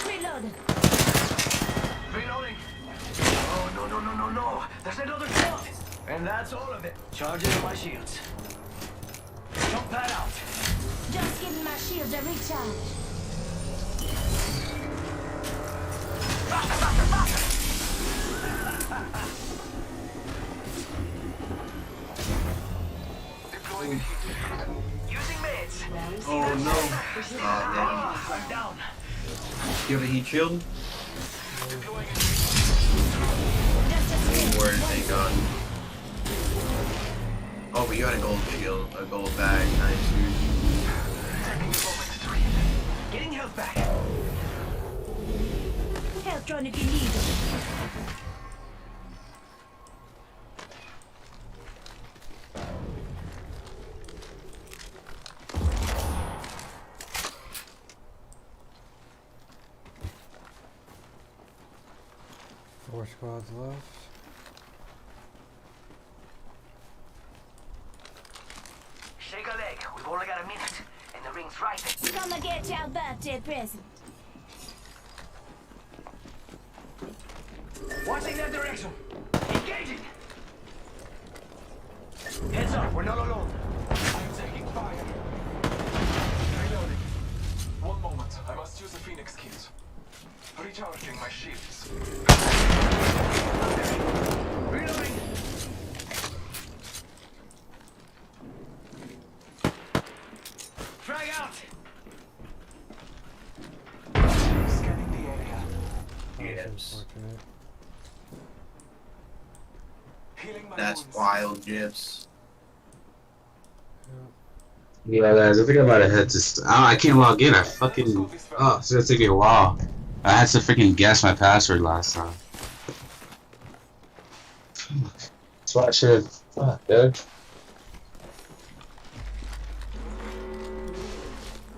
Reload. Reloading. shields are recharged. Using meds. Oh no. I'm down. You have a heat shield? Oh, word, thank God. Oh, but you had a gold shield, a gold bag. Nice, dude. Getting health back. Help run if you need it. Four squads left. Shake a leg. We've only got a minute, and the ring's right there. Gonna get your birthday present. Watching that direction. Engaging. Heads up, we're not alone. I'm taking fire. Reloading. One moment. I must use the Phoenix kit. Recharging my shields. Reloading. Frag out. Scanning the area. Yes. Unfortunate. Healing my That's wounds. wild, Gibbs. Yeah, guys, I think I'm about to head to. I can't log in. I fucking. Oh, it's gonna take me a while. I had to freaking guess my password last time. That's why I should. Fuck, dude.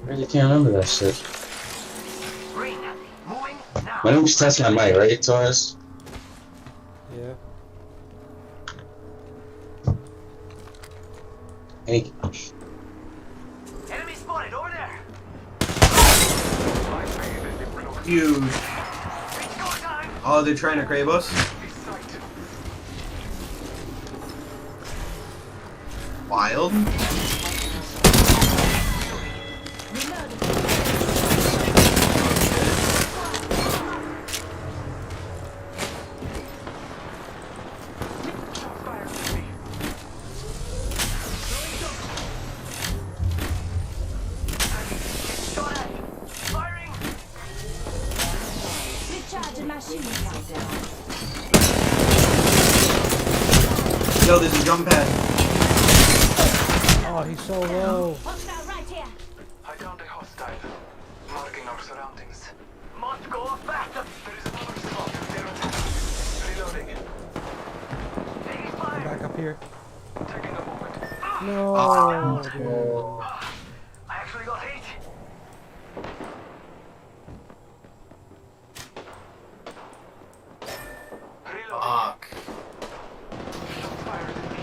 I really can't remember that shit. Ring. Moving now. Why don't we just test my mic, right, Taurus? Yeah. Hey. Enemy spotted over there. Huge. It's go time. Oh, they're trying to crave us? Wild? Firing. Recharging my shields. Yo, there's a jump pad. Oh, he's so low. Hostile right here. I downed a hostile. Marking our surroundings. Must go faster. There is another spot. They're attacking. Reloading. Taking I'm fire. back up here. Taking a moment. No, dude. I actually got hit. Reloading. Fuck. Fire at me.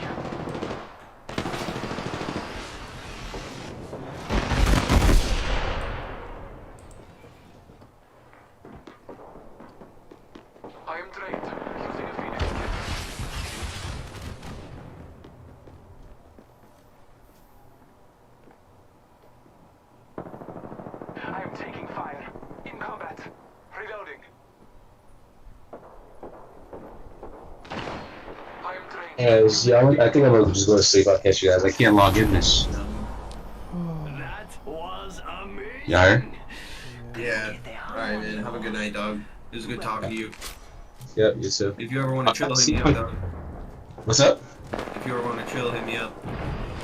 I am drained. Using a Phoenix kit. I am taking fire. In combat. Reloading. I am drained. Yeah, I think I'm gonna just go to sleep. I'll catch you guys. I can't log in this. That was amazing. You alright? Yeah. Alright, man. Have a good night, dog. It was good talking to you. Yep, you too. If you ever want to chill, hit me up, dog. What's up? If you ever want to chill, hit me up.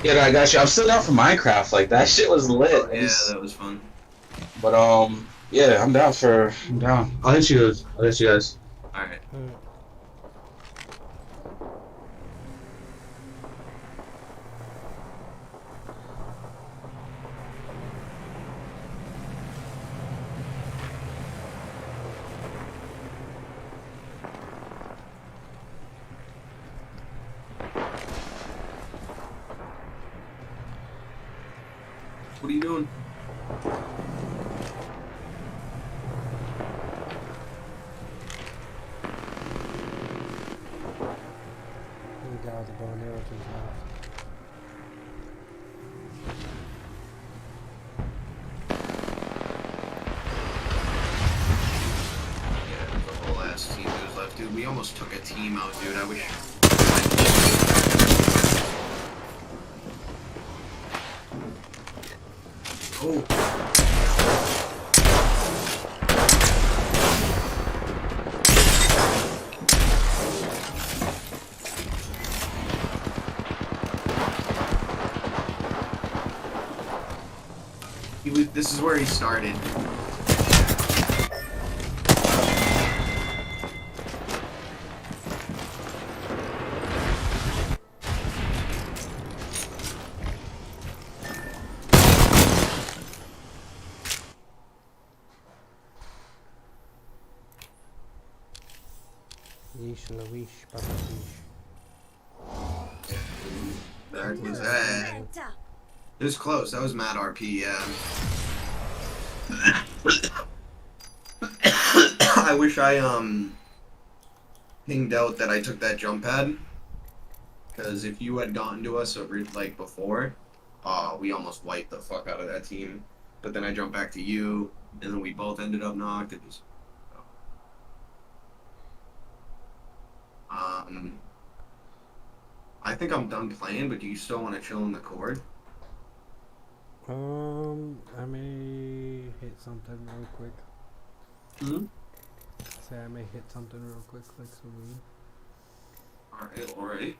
Yeah, no, I got you. I'm still down for Minecraft. Like, that shit was lit. Yeah, that was fun. But, yeah, I'm down. I'll hit you guys. Alright. What are you doing? The guy with the bow and arrow to his left. we almost took a team out, dude. I wish. Oh. This is where he started. Yeesh, Louish, Papa That was that. It was close. That was Mad RP, yeah. I wish I pinged out that I took that jump pad, because if you had gotten to us over like before, we almost wiped the fuck out of that team. But then I jumped back to you, and then we both ended up knocked. It was, I think I'm done playing, but do you still want to chill in the cord? I may hit something real quick. Say I may hit something real quick, like some weed. Alright.